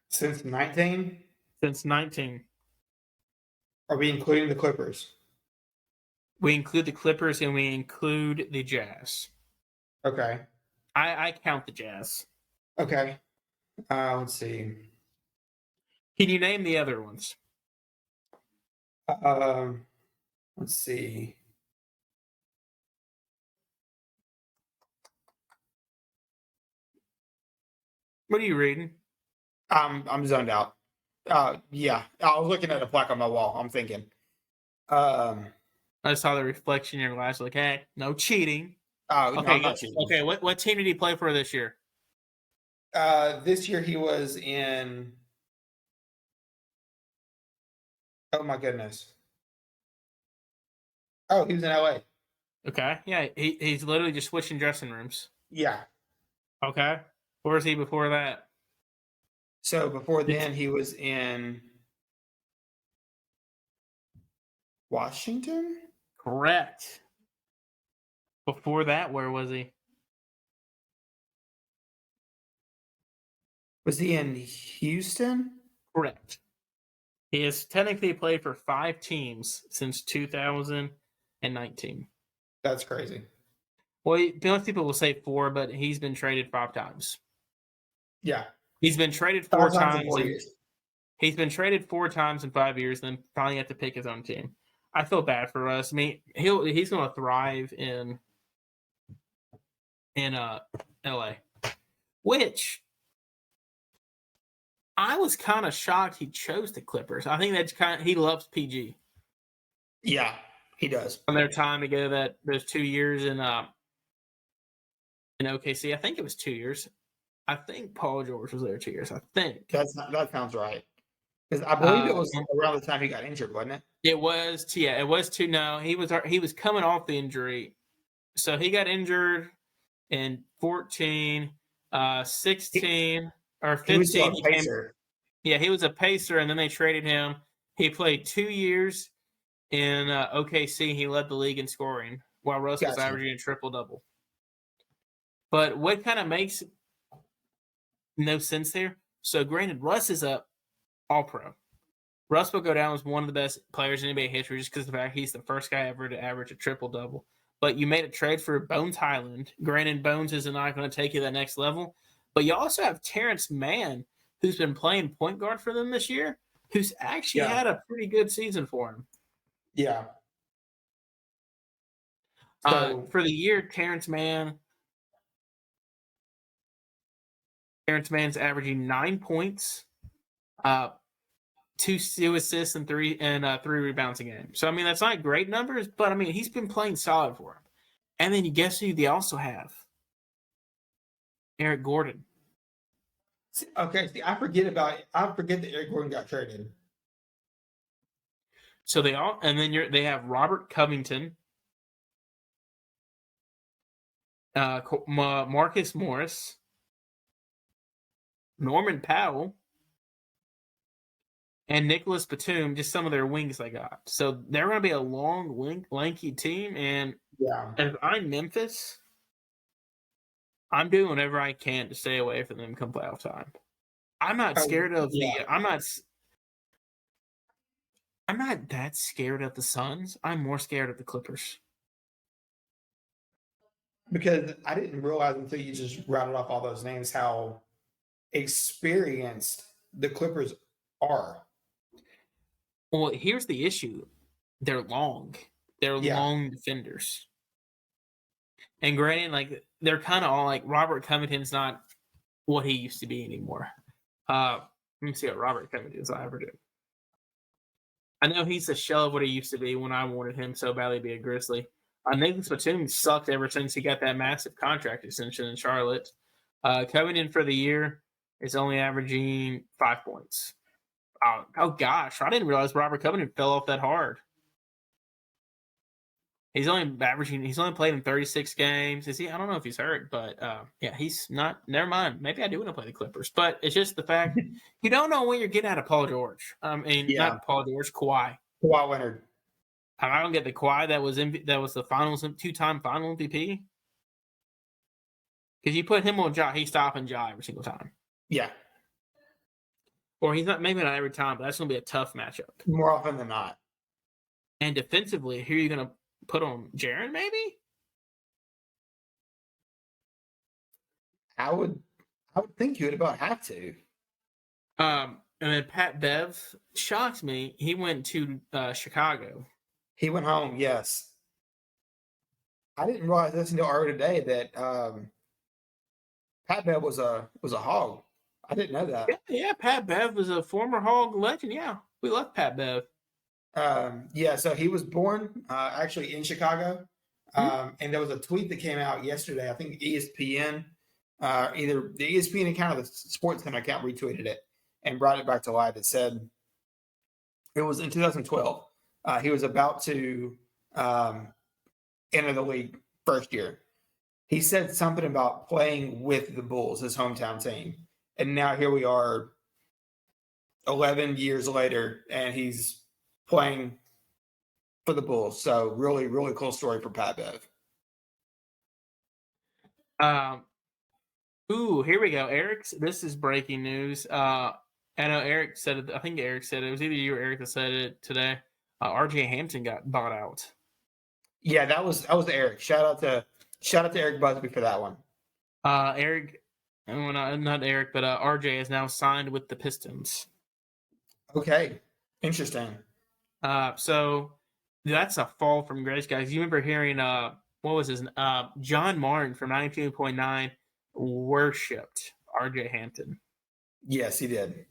Since 19? Since 19. Are we including the Clippers? We include the Clippers and we include the Jazz. Okay. I count the Jazz. Okay. Let's see. Can you name the other ones? Let's see. What are you reading? I'm zoned out. Yeah. I was looking at a plaque on my wall. I'm thinking. I saw the reflection in your glass. Like, hey, no cheating. Oh, no, I'm not cheating. Okay, what team did he play for this year? This year he was in. Oh my goodness. Oh, he was in LA. Okay, yeah, he's literally just switching dressing rooms. Yeah. Okay, where was he before that? So before then, he was in Washington? Correct. Before that, where was he? Was he in Houston? Correct. He has technically played for 5 teams since 2019. That's crazy. Well, most people will say 4, but he's been traded 5 times. Yeah. He's been traded 5 4 times in times. 4 years. He's been traded 4 times in 5 years, then finally had to pick his own team. I feel bad for Russ. I mean, he's going to thrive in LA, which I was kind of shocked he chose the Clippers. I think that's he loves PG. Yeah, he does. From their time together, those 2 years in OKC, I think it was 2 years. I think Paul George was there 2 years. I think that sounds right. Because I believe it was around the time he got injured, wasn't it? It was 2. No, he was coming off the injury, so he got injured in 14, 16 or 15. He was still a Pacer. He was a Pacer, and then they traded him. He played 2 years in OKC. He led the league in scoring while Russ was averaging a triple-double. But what kind of makes no sense there? So, granted, Russ is a all-pro. Russ will go down as one of the best players in NBA history just because of the fact he's the first guy ever to average a triple-double. But you made a trade for Bones Highland. Granted, Bones is not going to take you to that next level. But you also have Terrence Mann, who's been playing point guard for them this year, who's actually had a pretty good season for him. Yeah. So, for the year, Terrence Mann's averaging 9 points, 2 assists and 3 rebounds a game. So I mean that's not great numbers, but I mean he's been playing solid for him. And then you guess who they also have? Eric Gordon. I forget that Eric Gordon got traded. So they have Robert Covington, Marcus Morris, Norman Powell, and Nicholas Batum, just some of their wings they got. So they're going to be a long, lanky team. And if I'm Memphis, I'm doing whatever I can to stay away from them come playoff time. I'm not scared of I'm not that scared of the Suns. I'm more scared of the Clippers. Because I didn't realize until you just rounded off all those names how experienced the Clippers are. Well, here's the issue. They're long. They're long defenders. And granted, like they're kind of all like Robert Covington's not what he used to be anymore. Let me see what Robert Covington's ever do. I know he's a shell of what he used to be when I wanted him so badly to be a Grizzly. Nicholas Batum sucked ever since he got that massive contract extension in Charlotte. Covington for the year is only averaging 5 points. Oh gosh, I didn't realize Robert Covington fell off that hard. He's only played in 36 games. Is he? I don't know if he's hurt, but he's not. Never mind. Maybe I do want to play the Clippers, but it's just the fact you don't know when you're getting out of Paul George. Not Paul George, Kawhi. Kawhi Leonard. I don't get the Kawhi that was the finals 2-time final MVP. Because you put him on Ja, he's stopping Ja every single time. Yeah. Or he's not, maybe not every time, but that's going to be a tough matchup. More often than not. And defensively, who are you going to put on? Jaren, maybe? I would think you would about have to. And then Pat Bev shocked me. He went to Chicago. He went home, yes. I didn't realize this until earlier today that Pat Bev was a hog. I didn't know that. Yeah, Pat Bev was a former Hog legend. Yeah, we love Pat Bev. So he was born actually in Chicago. And there was a tweet that came out yesterday. I think ESPN, either the ESPN account or the Sports Center account retweeted it and brought it back to life. It said it was in 2012. He was about to enter the league first year. He said something about playing with the Bulls, his hometown team. And now here we are 11 years later, and he's playing for the Bulls. So really, really cool story for Pat Bev. Here we go. This is breaking news. I know Eric said it. I think Eric said it. It was either you or Eric that said it today. RJ Hampton got bought out. Yeah, that was Eric. Shout out to Eric Busby for that one. Eric, well, not Eric, but RJ is now signed with the Pistons. Okay, interesting. So that's a fall from grace, guys. You remember hearing what was his John Martin from 92.9 worshipped RJ Hampton. Yes, he did.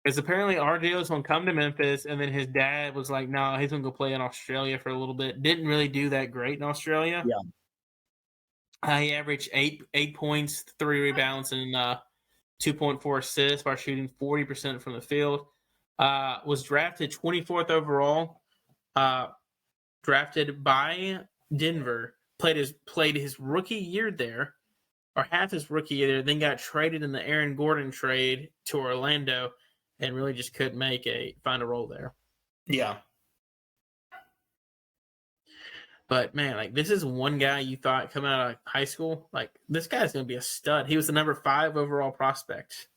Because apparently RJ was going to come to Memphis, and then his dad was like, no, he's going to go play in Australia for a little bit. Didn't really do that great in Australia. Yeah. He averaged 8 points, 3 rebounds, and 2.4 assists by shooting 40% from the field. Was drafted 24th overall. Drafted by Denver. Played his rookie year there, or half his rookie year there. Then got traded in the Aaron Gordon trade to Orlando, and really just couldn't find a role there. Yeah. But man, like this is one guy you thought coming out of high school, like this guy's gonna be a stud. He was the number 5 overall prospect.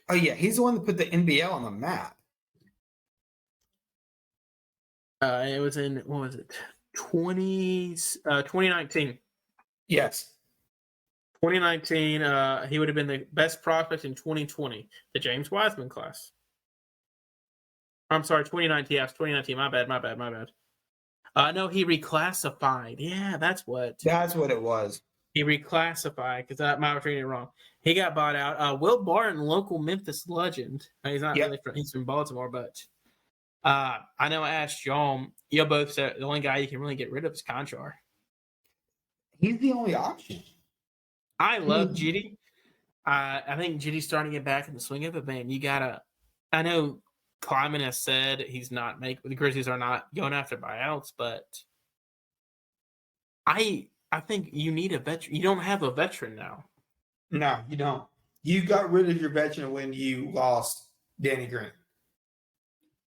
Oh yeah, he's the one that put the NBL on the map. It was in what was it? 2019. Yes. 2019, he would have been the best prospect in 2020, the James Wiseman class. I'm sorry, 2019. Yeah, it's 2019. My bad. No, he reclassified. Yeah, that's what. That's what it was. He reclassified because I might have reading it wrong. He got bought out. Will Barton, local Memphis legend. He's not really from. He's from Baltimore, but I know I asked y'all. You both said the only guy you can really get rid of is Conchar. He's the only option. I love Giddey. I think Giddey's starting to get back in the swing of it, man. You gotta. I know Kleiman has said he's not the Grizzlies are not going after buyouts, but I think you need a veteran. You don't have a veteran now. No, you don't. You got rid of your veteran when you lost Danny Green.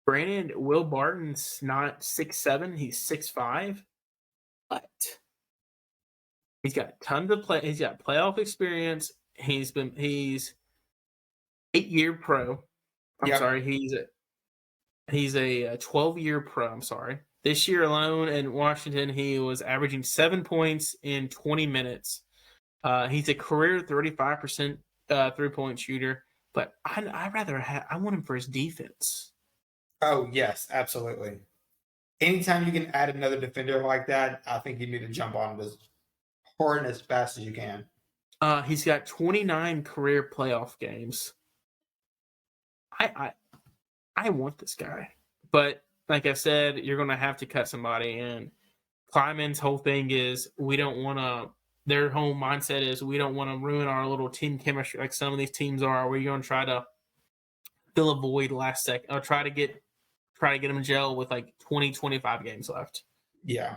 Granted, Will Barton's not 6'7", he's 6'5", but he's got tons of play. He's got playoff experience. He's 8-year pro. I'm sorry, he's a 12-year pro. I'm sorry. This year alone in Washington, he was averaging 7 points in 20 minutes. He's a career 35% 3-point shooter, but I want him for his defense. Oh yes, absolutely. Anytime you can add another defender like that, I think you need to jump on it as hard and as fast as you can. He's got 29 career playoff games. I want this guy, but like I said, you're going to have to cut somebody. And Kleiman's whole thing is we don't want to. Their whole mindset is we don't want to ruin our little team chemistry like some of these teams are. We're going to try to fill a void last second or try to get them in jail with like 20, 25 games left. Yeah.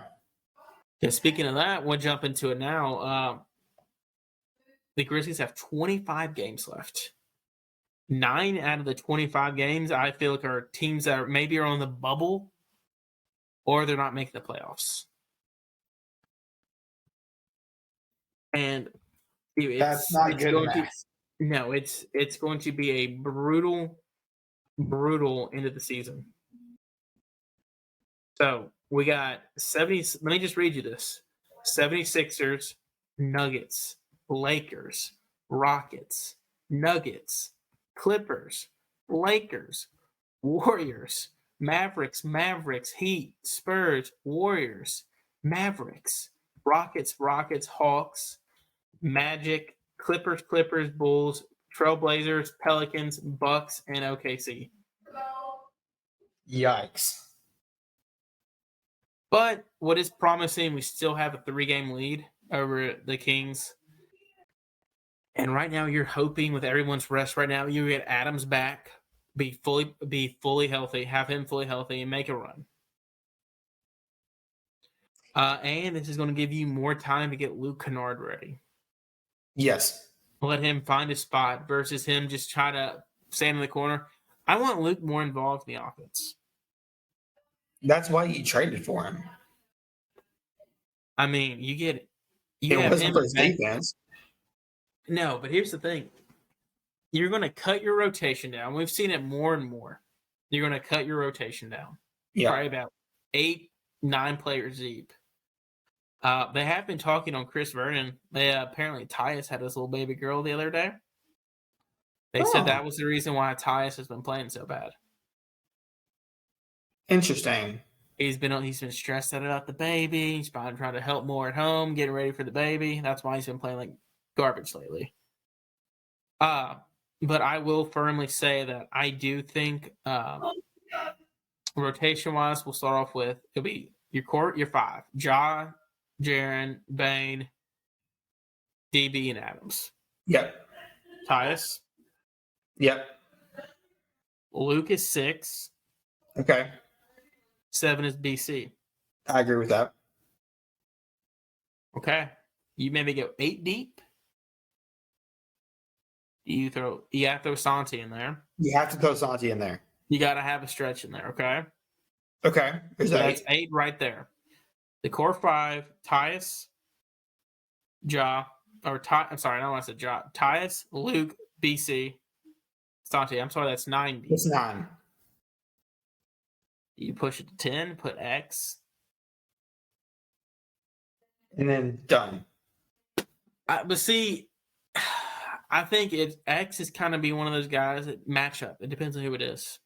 And speaking of that, we'll jump into it now. The Grizzlies have 25 games left. 9 out of the 25 games, I feel like are teams that maybe are on the bubble or they're not making the playoffs. And that's not good enough. No, it's going to be a brutal end of the season. So we got 70. Let me just read you this: 76ers, Nuggets, Lakers, Rockets, Nuggets, Clippers, Lakers, Warriors, Mavericks, Heat, Spurs, Warriors, Mavericks, Rockets, Hawks, Magic, Clippers, Bulls, Trailblazers, Pelicans, Bucks, and OKC. Yikes. But what is promising, we still have a 3-game lead over the Kings. And right now you're hoping with everyone's rest right now, you get Adams back, be fully healthy, have him fully healthy, and make a run. And this is going to give you more time to get Luke Kennard ready. Yes. Let him find a spot versus him just try to stand in the corner. I want Luke more involved in the offense. That's why you traded for him. I mean, it wasn't for his defense. No, but here's the thing. you're going to cut your rotation down. We've seen it more and more. You're going to cut your rotation down. Yeah. Probably about 8, 9 players deep. They have been talking on Chris Vernon. Apparently Tyus had his little baby girl the other day. They said that was the reason why Tyus has been playing so bad. Interesting. He's been stressed out about the baby. He's been trying to help more at home, getting ready for the baby. That's why he's been playing like garbage lately. But I will firmly say that I do think rotation-wise, we'll start off with it'll be your 5. Ja, Jaren, Bane, DB, and Adams. Yep. Tyus. Yep. Luke is 6. Okay. 7 is BC. I agree with that. Okay. You maybe go 8 deep. You have to throw Santi in there. You have to throw Santi in there. You got to have a stretch in there, okay? Okay. So that's 8 right there. The core 5, Tyus, I'm sorry, I don't want to say Ja. Tyus, Luke, BC, Santi. I'm sorry, that's 9 deep. It's 9. You push it to 10, put X. And then done. But see, I think X is kind of be one of those guys that match up. It depends on who it is.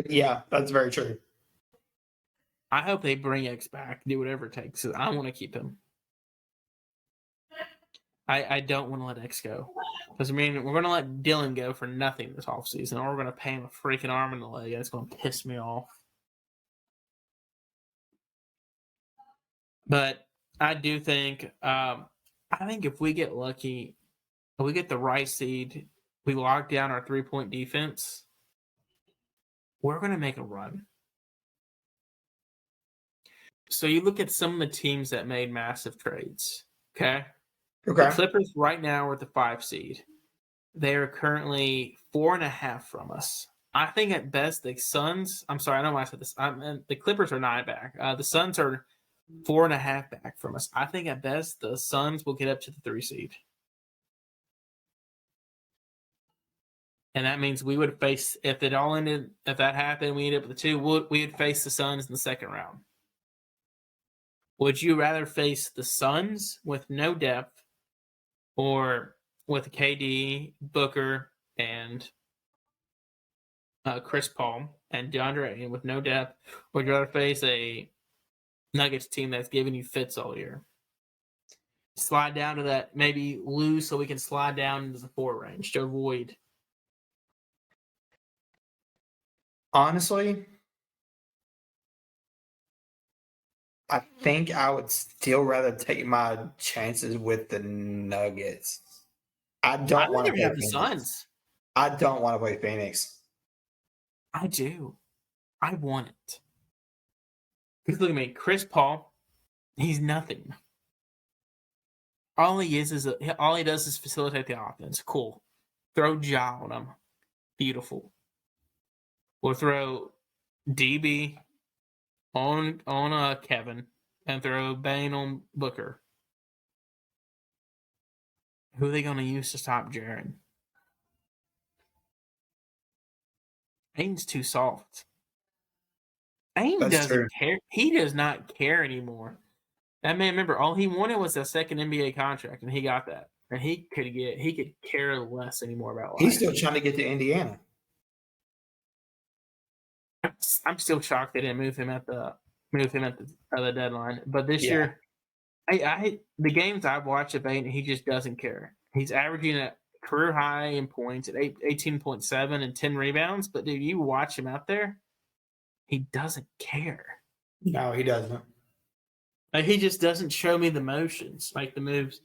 Yeah, that's very true. I hope they bring X back, do whatever it takes. I want to keep him. I don't want to let X go. Because, I mean, we're going to let Dylan go for nothing this offseason, or we're going to pay him a freaking arm and a leg, and it's going to piss me off. But I do think, I think if we get lucky, if we get the right seed, we lock down our 3-point defense, we're going to make a run. So you look at some of the teams that made massive trades, okay? Okay. The Clippers right now are at the 5 seed. They are currently 4.5 from us. I think at best the Suns, I'm sorry, I don't know why I said this. The Clippers are 9 back. The Suns are 4.5 back from us. I think at best the Suns will get up to the 3 seed. And that means we would face, if that happened, we ended up with the 2, we would face the Suns in the second round. Would you rather face the Suns with no depth or with KD, Booker, and Chris Paul and DeAndre Ayton with no depth, or would you rather face a Nuggets team that's giving you fits all year? Slide down to that, maybe lose so we can slide down into the 4 range to avoid. Honestly, I think I would still rather take my chances with the Nuggets. I don't want to play the Suns. I don't want to play Phoenix. I do. I want it. Because look at me, Chris Paul, he's nothing. All he does is facilitate the offense. Cool. Throw Ja on him. Beautiful. We'll throw DB on Kevin and throw Bane on Booker. Who are they going to use to stop Jaren? Ayton's too soft. Ayton doesn't care. He does not care anymore. That man, remember, all he wanted was a second NBA contract, and he got that. And he could care less anymore about life. He's still trying to get to Indiana. I'm still shocked they didn't move him at the deadline. But this year, the games I've watched of Ayton, he just doesn't care. He's averaging a career high in points at 18.7 and 10 rebounds. But dude, you watch him out there, he doesn't care. No, he doesn't. Like, he just doesn't show me the motions, like the moves.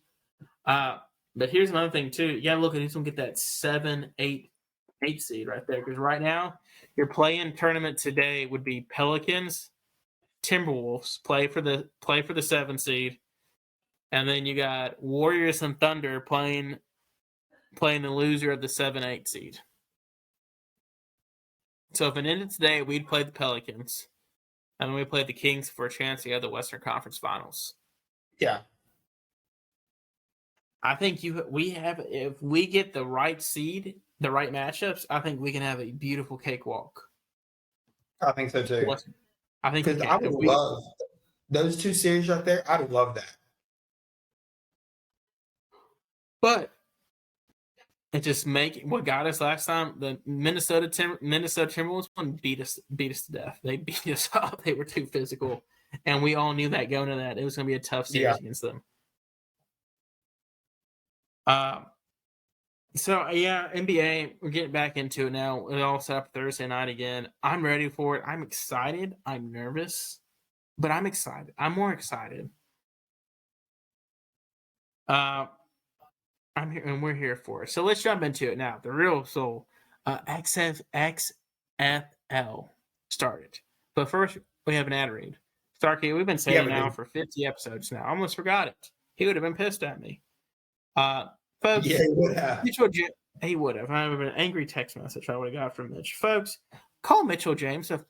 But here's another thing too. You gotta look at who's gonna get that 7, 8 seed right there. Because right now, your play-in tournament today would be Pelicans, Timberwolves play for the 7 seed, and then you got Warriors and Thunder playing the loser of the 7, 8 seed. So if it ended today, we'd play the Pelicans, and then we play the Kings for a chance to get the Western Conference Finals. Yeah. I think if we get the right seed, the right matchups, I think we can have a beautiful cakewalk. I think so too. I think you Because I can. would love those two series right there. I would love that. But it just what got us last time. The Minnesota Timberwolves one beat us to death. They beat us up. They were too physical, and we all knew that going into that it was going to be a tough series against them. So yeah, NBA, we're getting back into it now. We're all set up Thursday night again. I'm ready for it. I'm excited. I'm nervous, but I'm excited. I'm more excited. I'm here, and we're here for it. So let's jump into it now. The real soul, XFL started, but first we have an ad read. Starkey, we've been saying now for 50 episodes now. I almost forgot it. He would have been pissed at me. Folks, yeah, he would have. He would have. I have an angry text message I would have got from Mitch. Folks, call Mitchell James of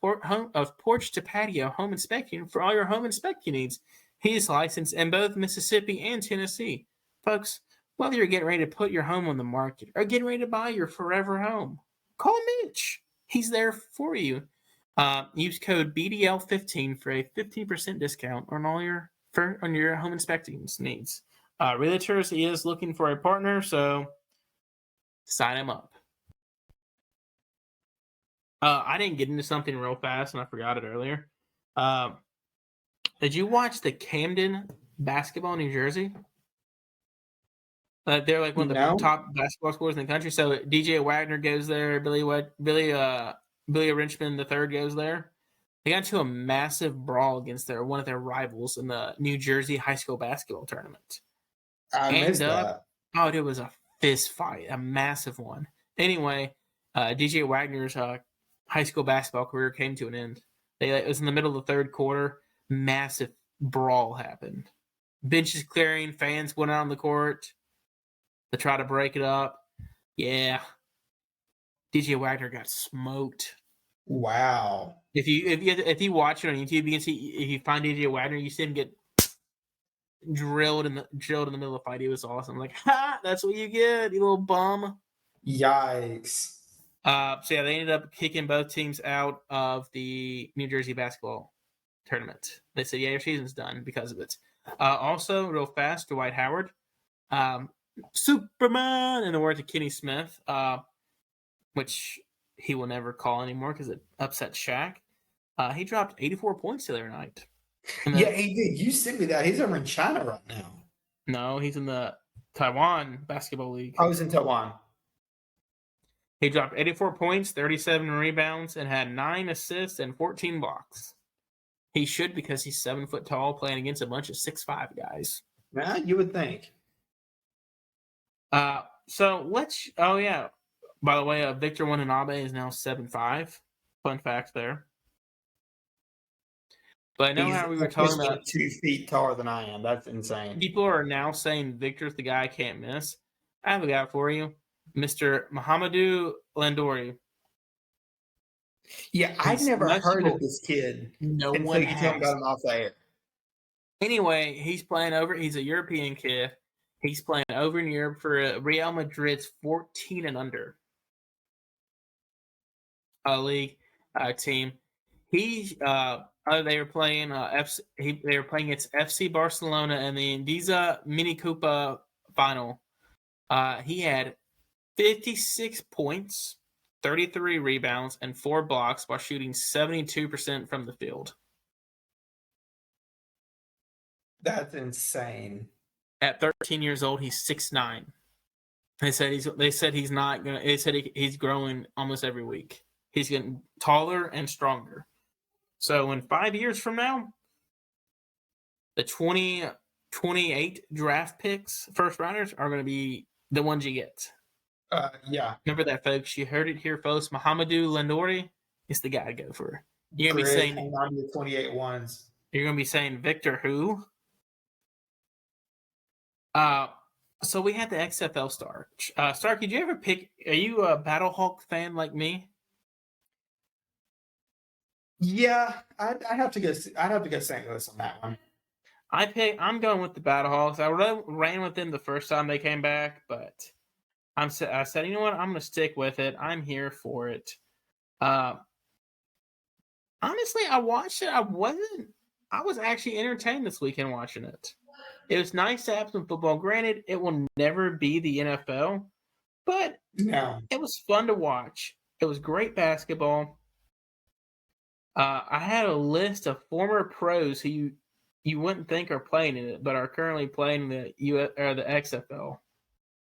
Porch to Patio Home Inspecting for all your home inspecting needs. He's licensed in both Mississippi and Tennessee. Folks, whether you're getting ready to put your home on the market or getting ready to buy your forever home, call Mitch. He's there for you. Use code BDL15 for a 15% discount on all your home inspecting needs. Realtors, he is looking for a partner, so sign him up. I didn't get into something real fast, and I forgot it earlier. Did you watch the Camden basketball in New Jersey? They're like one of the top basketball schools in the country. So DJ Wagner goes there. Billy Richmond III goes there. They got into a massive brawl against one of their rivals in the New Jersey high school basketball tournament. I missed that. Oh, it was a fist fight, a massive one. Anyway, DJ Wagner's high school basketball career came to an end. It was in the middle of the third quarter. Massive brawl happened. Benches clearing, fans went out on the court to try to break it up. Yeah. DJ Wagner got smoked. Wow. If you watch it on YouTube, you can see if you find DJ Wagner, you see him get drilled in the middle of the fight. It was awesome. Like, ha, that's what you get, you little bum. Yikes. So yeah, they ended up kicking both teams out of the New Jersey basketball tournament. They said, yeah, your season's done because of it. Also, real fast, Dwight Howard. Superman, in the words of Kenny Smith, which he will never call anymore because it upset Shaq. He dropped 84 points the other night. Yeah, he did. You sent me that. He's over in China right now. No, he's in the Taiwan basketball league. I was in Taiwan. He dropped 84 points, 37 rebounds, and had 9 assists and 14 blocks. He should because he's 7 foot tall, playing against a bunch of 6'5" guys. Yeah, you would think. So let's. Oh yeah. By the way, Victor Wembanyama is now 7'5". Fun fact there. But I know how we were talking about 2 feet taller than I am. That's insane. People are now saying Victor's the guy I can't miss. I have a guy for you, Mr. Mohamedou Landori. Yeah, I've never heard of this kid. No until one you tell me about him off the air. Anyway, he's playing over. He's a European kid. He's playing over in Europe for Real Madrid's 14 and under league team. They were playing they were playing against FC Barcelona in the Endesa Mini Copa final. He had 56 points, 33 rebounds, and 4 blocks while shooting 72% from the field. That's insane. At 13 years old, he's 6'9". They said he's not gonna. They said he's growing almost every week. He's getting taller and stronger. So in 5 years from now, the 2028 draft picks, first rounders, are going to be the ones you get. Yeah. Remember that, folks. You heard it here, folks. Mohamedou Landori is the guy to go for. You're going to be saying the 28 ones. You're going to be saying Victor who? So we had the XFL start. Stark, did you ever pick? Are you a Battlehawk fan like me? Yeah, I'd have to go. I'd have to go St. Louis on that one. I'm going with the Battlehawks. I ran with them the first time they came back, but I said, you know what? I'm going to stick with it. I'm here for it. Honestly, I watched it. I was actually entertained this weekend watching it. It was nice to have some football. Granted, it will never be the NFL, but No. it was fun to watch. It was great basketball. I had a list of former pros who you wouldn't think are playing in it, but are currently playing the the XFL.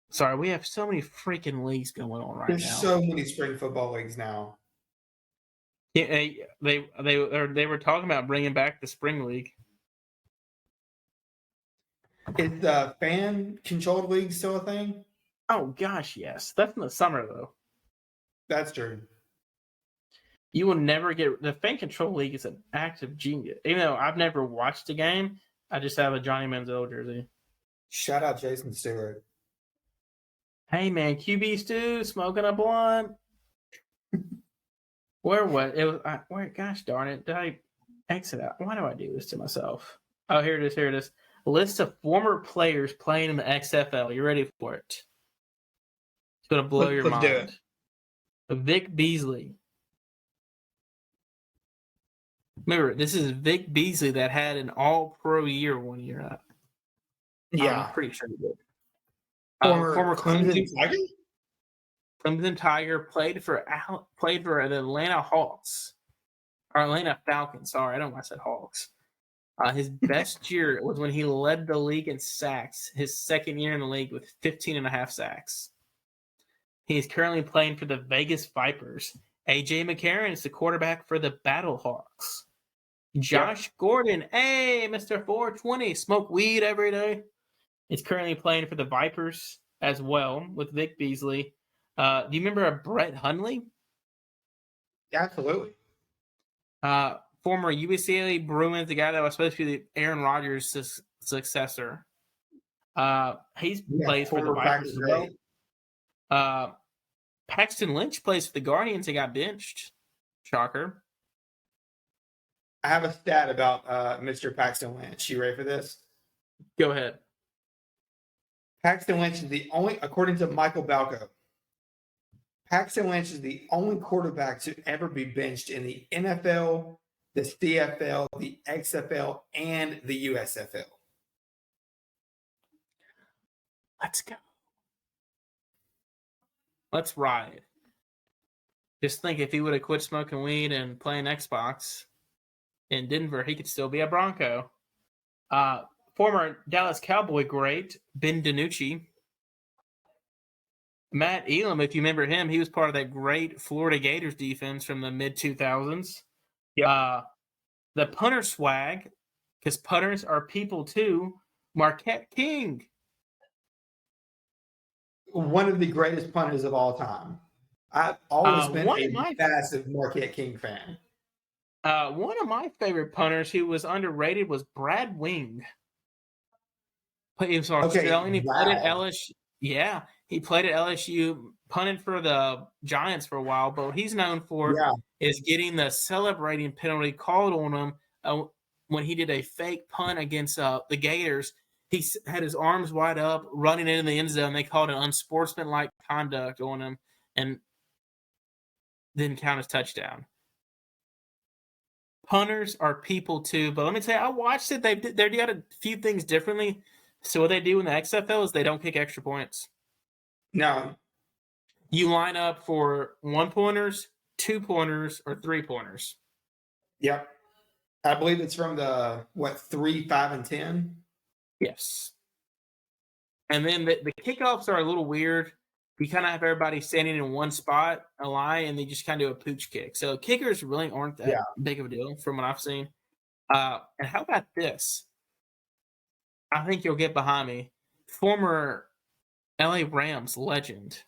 Sorry, we have so many freaking leagues going on right There's now. so many spring football leagues now. Yeah, they were talking about bringing back the spring league. Is the fan-controlled league still a thing? Oh gosh, yes. That's in the summer though. That's true. You will never get the fan control league is an active genius. Even though I've never watched a game, I just have a Johnny Manziel jersey. Shout out Jason Stewart. Hey man, QB Stu smoking a blunt. Where was it? Where? Gosh darn it! Did I exit out? Why do I do this to myself? Oh, here it is. Here it is. A list of former players playing in the XFL. You ready for it? It's gonna blow your Let's mind. do it. Vic Beasley. Remember, this is Vic Beasley that had an All-Pro year one year. Yeah. I'm pretty sure he did. Former Clemson Tiger? Clemson Tiger played for the Atlanta Hawks. Or Atlanta Falcons. Sorry, I don't know why I said Hawks. His best year was when he led the league in sacks, his second year in the league with 15 and a half sacks. He is currently playing for the Vegas Vipers. A.J. McCarron is the quarterback for the Battlehawks. Josh Gordon, hey, Mr. 420, smoke weed every day. He's currently playing for the Vipers as well with Vic Beasley. Do you remember Brett Hundley? Absolutely. Former UCLA Bruins, the guy that was supposed to be Aaron Rodgers' successor. He plays for the Vipers as well. Paxton Lynch plays for the Guardians and got benched. Shocker. I have a stat about Mr. Paxton Lynch. You ready for this? Go ahead. Paxton Lynch is the only, according to Michael Balco, Paxton Lynch is the only quarterback to ever be benched in the NFL, the CFL, the XFL, and the USFL. Let's go. Let's ride. Just think if he would have quit smoking weed and playing Xbox in Denver, he could still be a Bronco. Former Dallas Cowboy great, Ben DiNucci. Matt Elam, if you remember him, he was part of that great Florida Gators defense from the mid-2000s. Yep. The punter swag, because punters are people too, Marquette King. One of the greatest punters of all time. I've always been a massive Marquette King fan. One of my favorite punters who was underrated was Brad Wing. He was Australian. He played at LSU. Yeah, he played at LSU, punted for the Giants for a while. But what he's known for is getting the celebrating penalty called on him when he did a fake punt against the Gators. He had his arms wide up, running into the end zone. They called it unsportsmanlike conduct on him, and didn't count as touchdown. Punters are people too, but let me tell you, I watched it. They got a few things differently. So what they do in the XFL is they don't kick extra points. No. You line up for 1-pointers, 2-pointers, or 3-pointers. Yep. I believe it's from the 3, 5, and 10. Yes. And then the kickoffs are a little weird. You kind of have everybody standing in one spot, a line, and they just kind of do a pooch kick. So kickers really aren't that big of a deal from what I've seen. And how about this? I think you'll get behind me. Former LA Rams legend,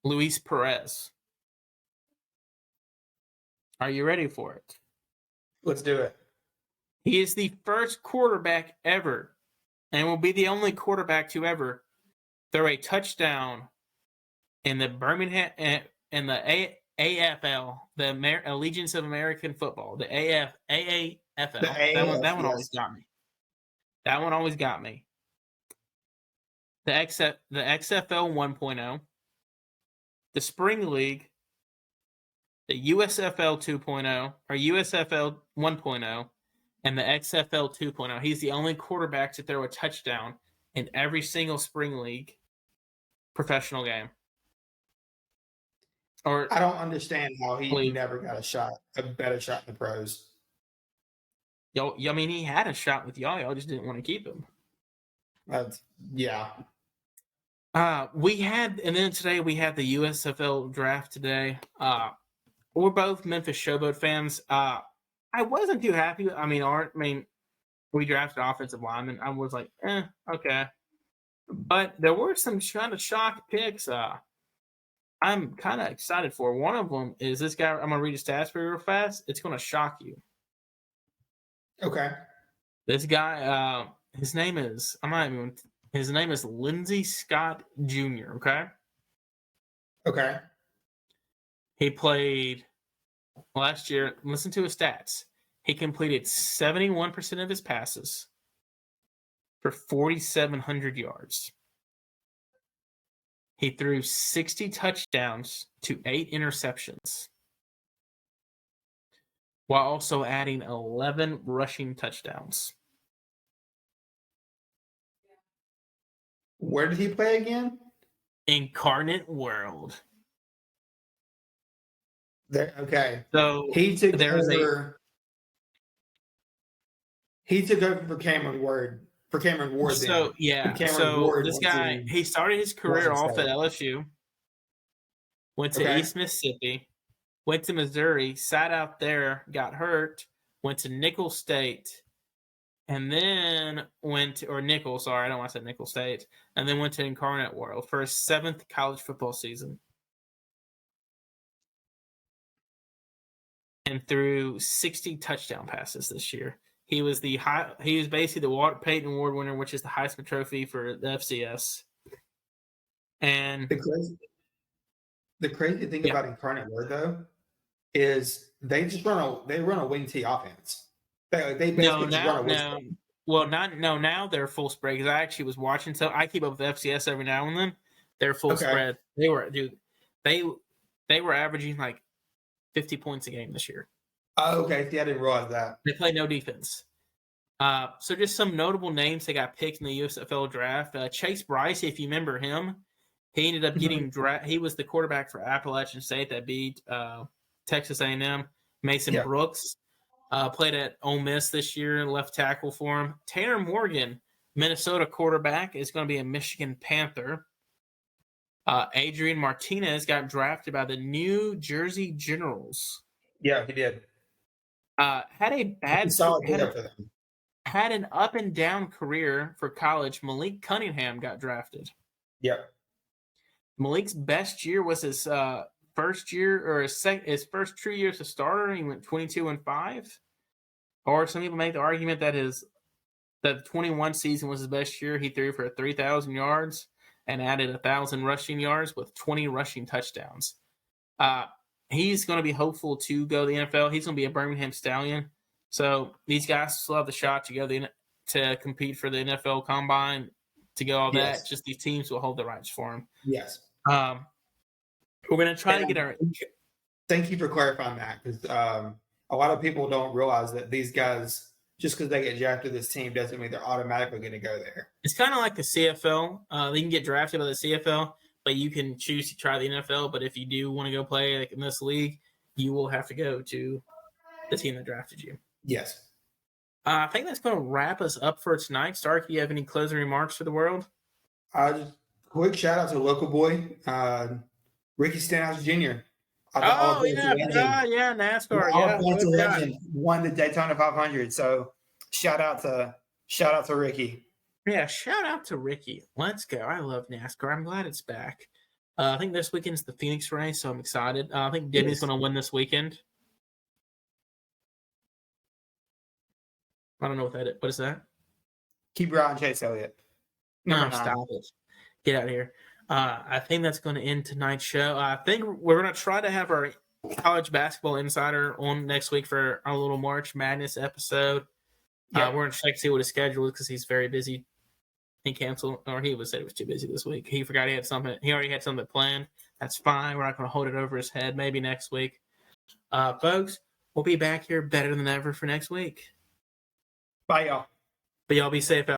Luis Perez. Are you ready for it? Let's do it. He is the first quarterback ever, and will be the only quarterback to ever throw a touchdown in the Birmingham in the AFL, the Allegiance of American Football, the AAFL. That one always got me. That one always got me. The XFL 1.0, the Spring League, the USFL 2.0, or USFL 1.0, and the XFL 2.0. He's the only quarterback to throw a touchdown in every single Spring League professional game. Or I don't understand how he league. never got a better shot in the pros. I mean, he had a shot with y'all. Y'all just didn't want to keep him. Yeah. And then today we had the USFL draft today. We're both Memphis Showboat fans. I wasn't too happy. We drafted offensive linemen. I was like, okay. But there were some kind of shock picks. I'm kind of excited for. One of them is this guy. I'm gonna read his stats for you real fast. It's gonna shock you. Okay. This guy, his name is Lindsey Scott Jr. Okay. Okay. He played last year. Listen to his stats. He completed 71% of his passes for 4,700 yards. He threw 60 touchdowns to 8 interceptions, while also adding 11 rushing touchdowns. Where did he play again? Incarnate World. Okay. So he took over. He took over for Cameron Ward. So yeah. This guy, he started his career off at LSU. Went to East Mississippi. Went to Missouri. Sat out there. Got hurt. Went to Nickel State. And then Nickel, sorry, I don't want to say Nickel State. And then went to Incarnate World for his 7th college football season. And threw 60 touchdown passes this year. He was basically the Peyton Award winner, which is the Heisman Trophy for the FCS. And the crazy thing about Incarnate Word though is they run a wing T offense. They basically run a wing. Now they're full spread because I actually was watching. So I keep up with FCS every now and then. They're full spread. They were averaging like 50 points a game this year. Oh, okay. See, I didn't realize that. They play no defense. So just some notable names that got picked in the USFL draft. Chase Bryce, if you remember him, he ended up getting drafted. He was the quarterback for Appalachian State that beat Texas A&M. Mason Brooks played at Ole Miss this year, left tackle for him. Tanner Morgan, Minnesota quarterback, is going to be a Michigan Panther. Adrian Martinez got drafted by the New Jersey Generals. Yeah, he did. Had an up and down career for college. Malik Cunningham got drafted. Yep. Malik's best year was his first year or his first 2 years as a starter. He went 22-5. Or some people make the argument that the 21 season was his best year. He threw for 3,000 yards and added 1,000 rushing yards with 20 rushing touchdowns. He's going to be hopeful to go to the NFL. He's going to be a Birmingham Stallion. So these guys still have the shot to go to compete for the NFL Combine, to go all that. Just these teams will hold the rights for him. Yes. We're going to try to get our. Thank you for clarifying that, because a lot of people don't realize that these guys, just because they get drafted to this team, doesn't mean they're automatically going to go there. It's kind of like the CFL. They can get drafted by the CFL, but you can choose to try the NFL. But if you do want to go play like in this league, you will have to go to the team that drafted you. Yes. I think that's going to wrap us up for tonight. Stark, do you have any closing remarks for the world? Just quick shout out to local boy, Ricky Stenhouse Jr. NASCAR. Legend won the Daytona 500. So shout out to Ricky. Yeah, shout out to Ricky. Let's go. I love NASCAR. I'm glad it's back. I think this weekend's the Phoenix race, so I'm excited. I think Denny's going to win this weekend. I don't know what that is. What is that? Keep your eye on Chase Elliott. No, stop it. Get out of here. I think that's going to end tonight's show. I think we're going to try to have our college basketball insider on next week for our little March Madness episode. Yeah. We're going to check to see what his schedule is because he's very busy. He canceled, or he said it was too busy this week. He forgot he had something. He already had something planned. That's fine. We're not going to hold it over his head. Maybe next week. Folks, we'll be back here better than ever for next week. Bye, y'all. But y'all be safe out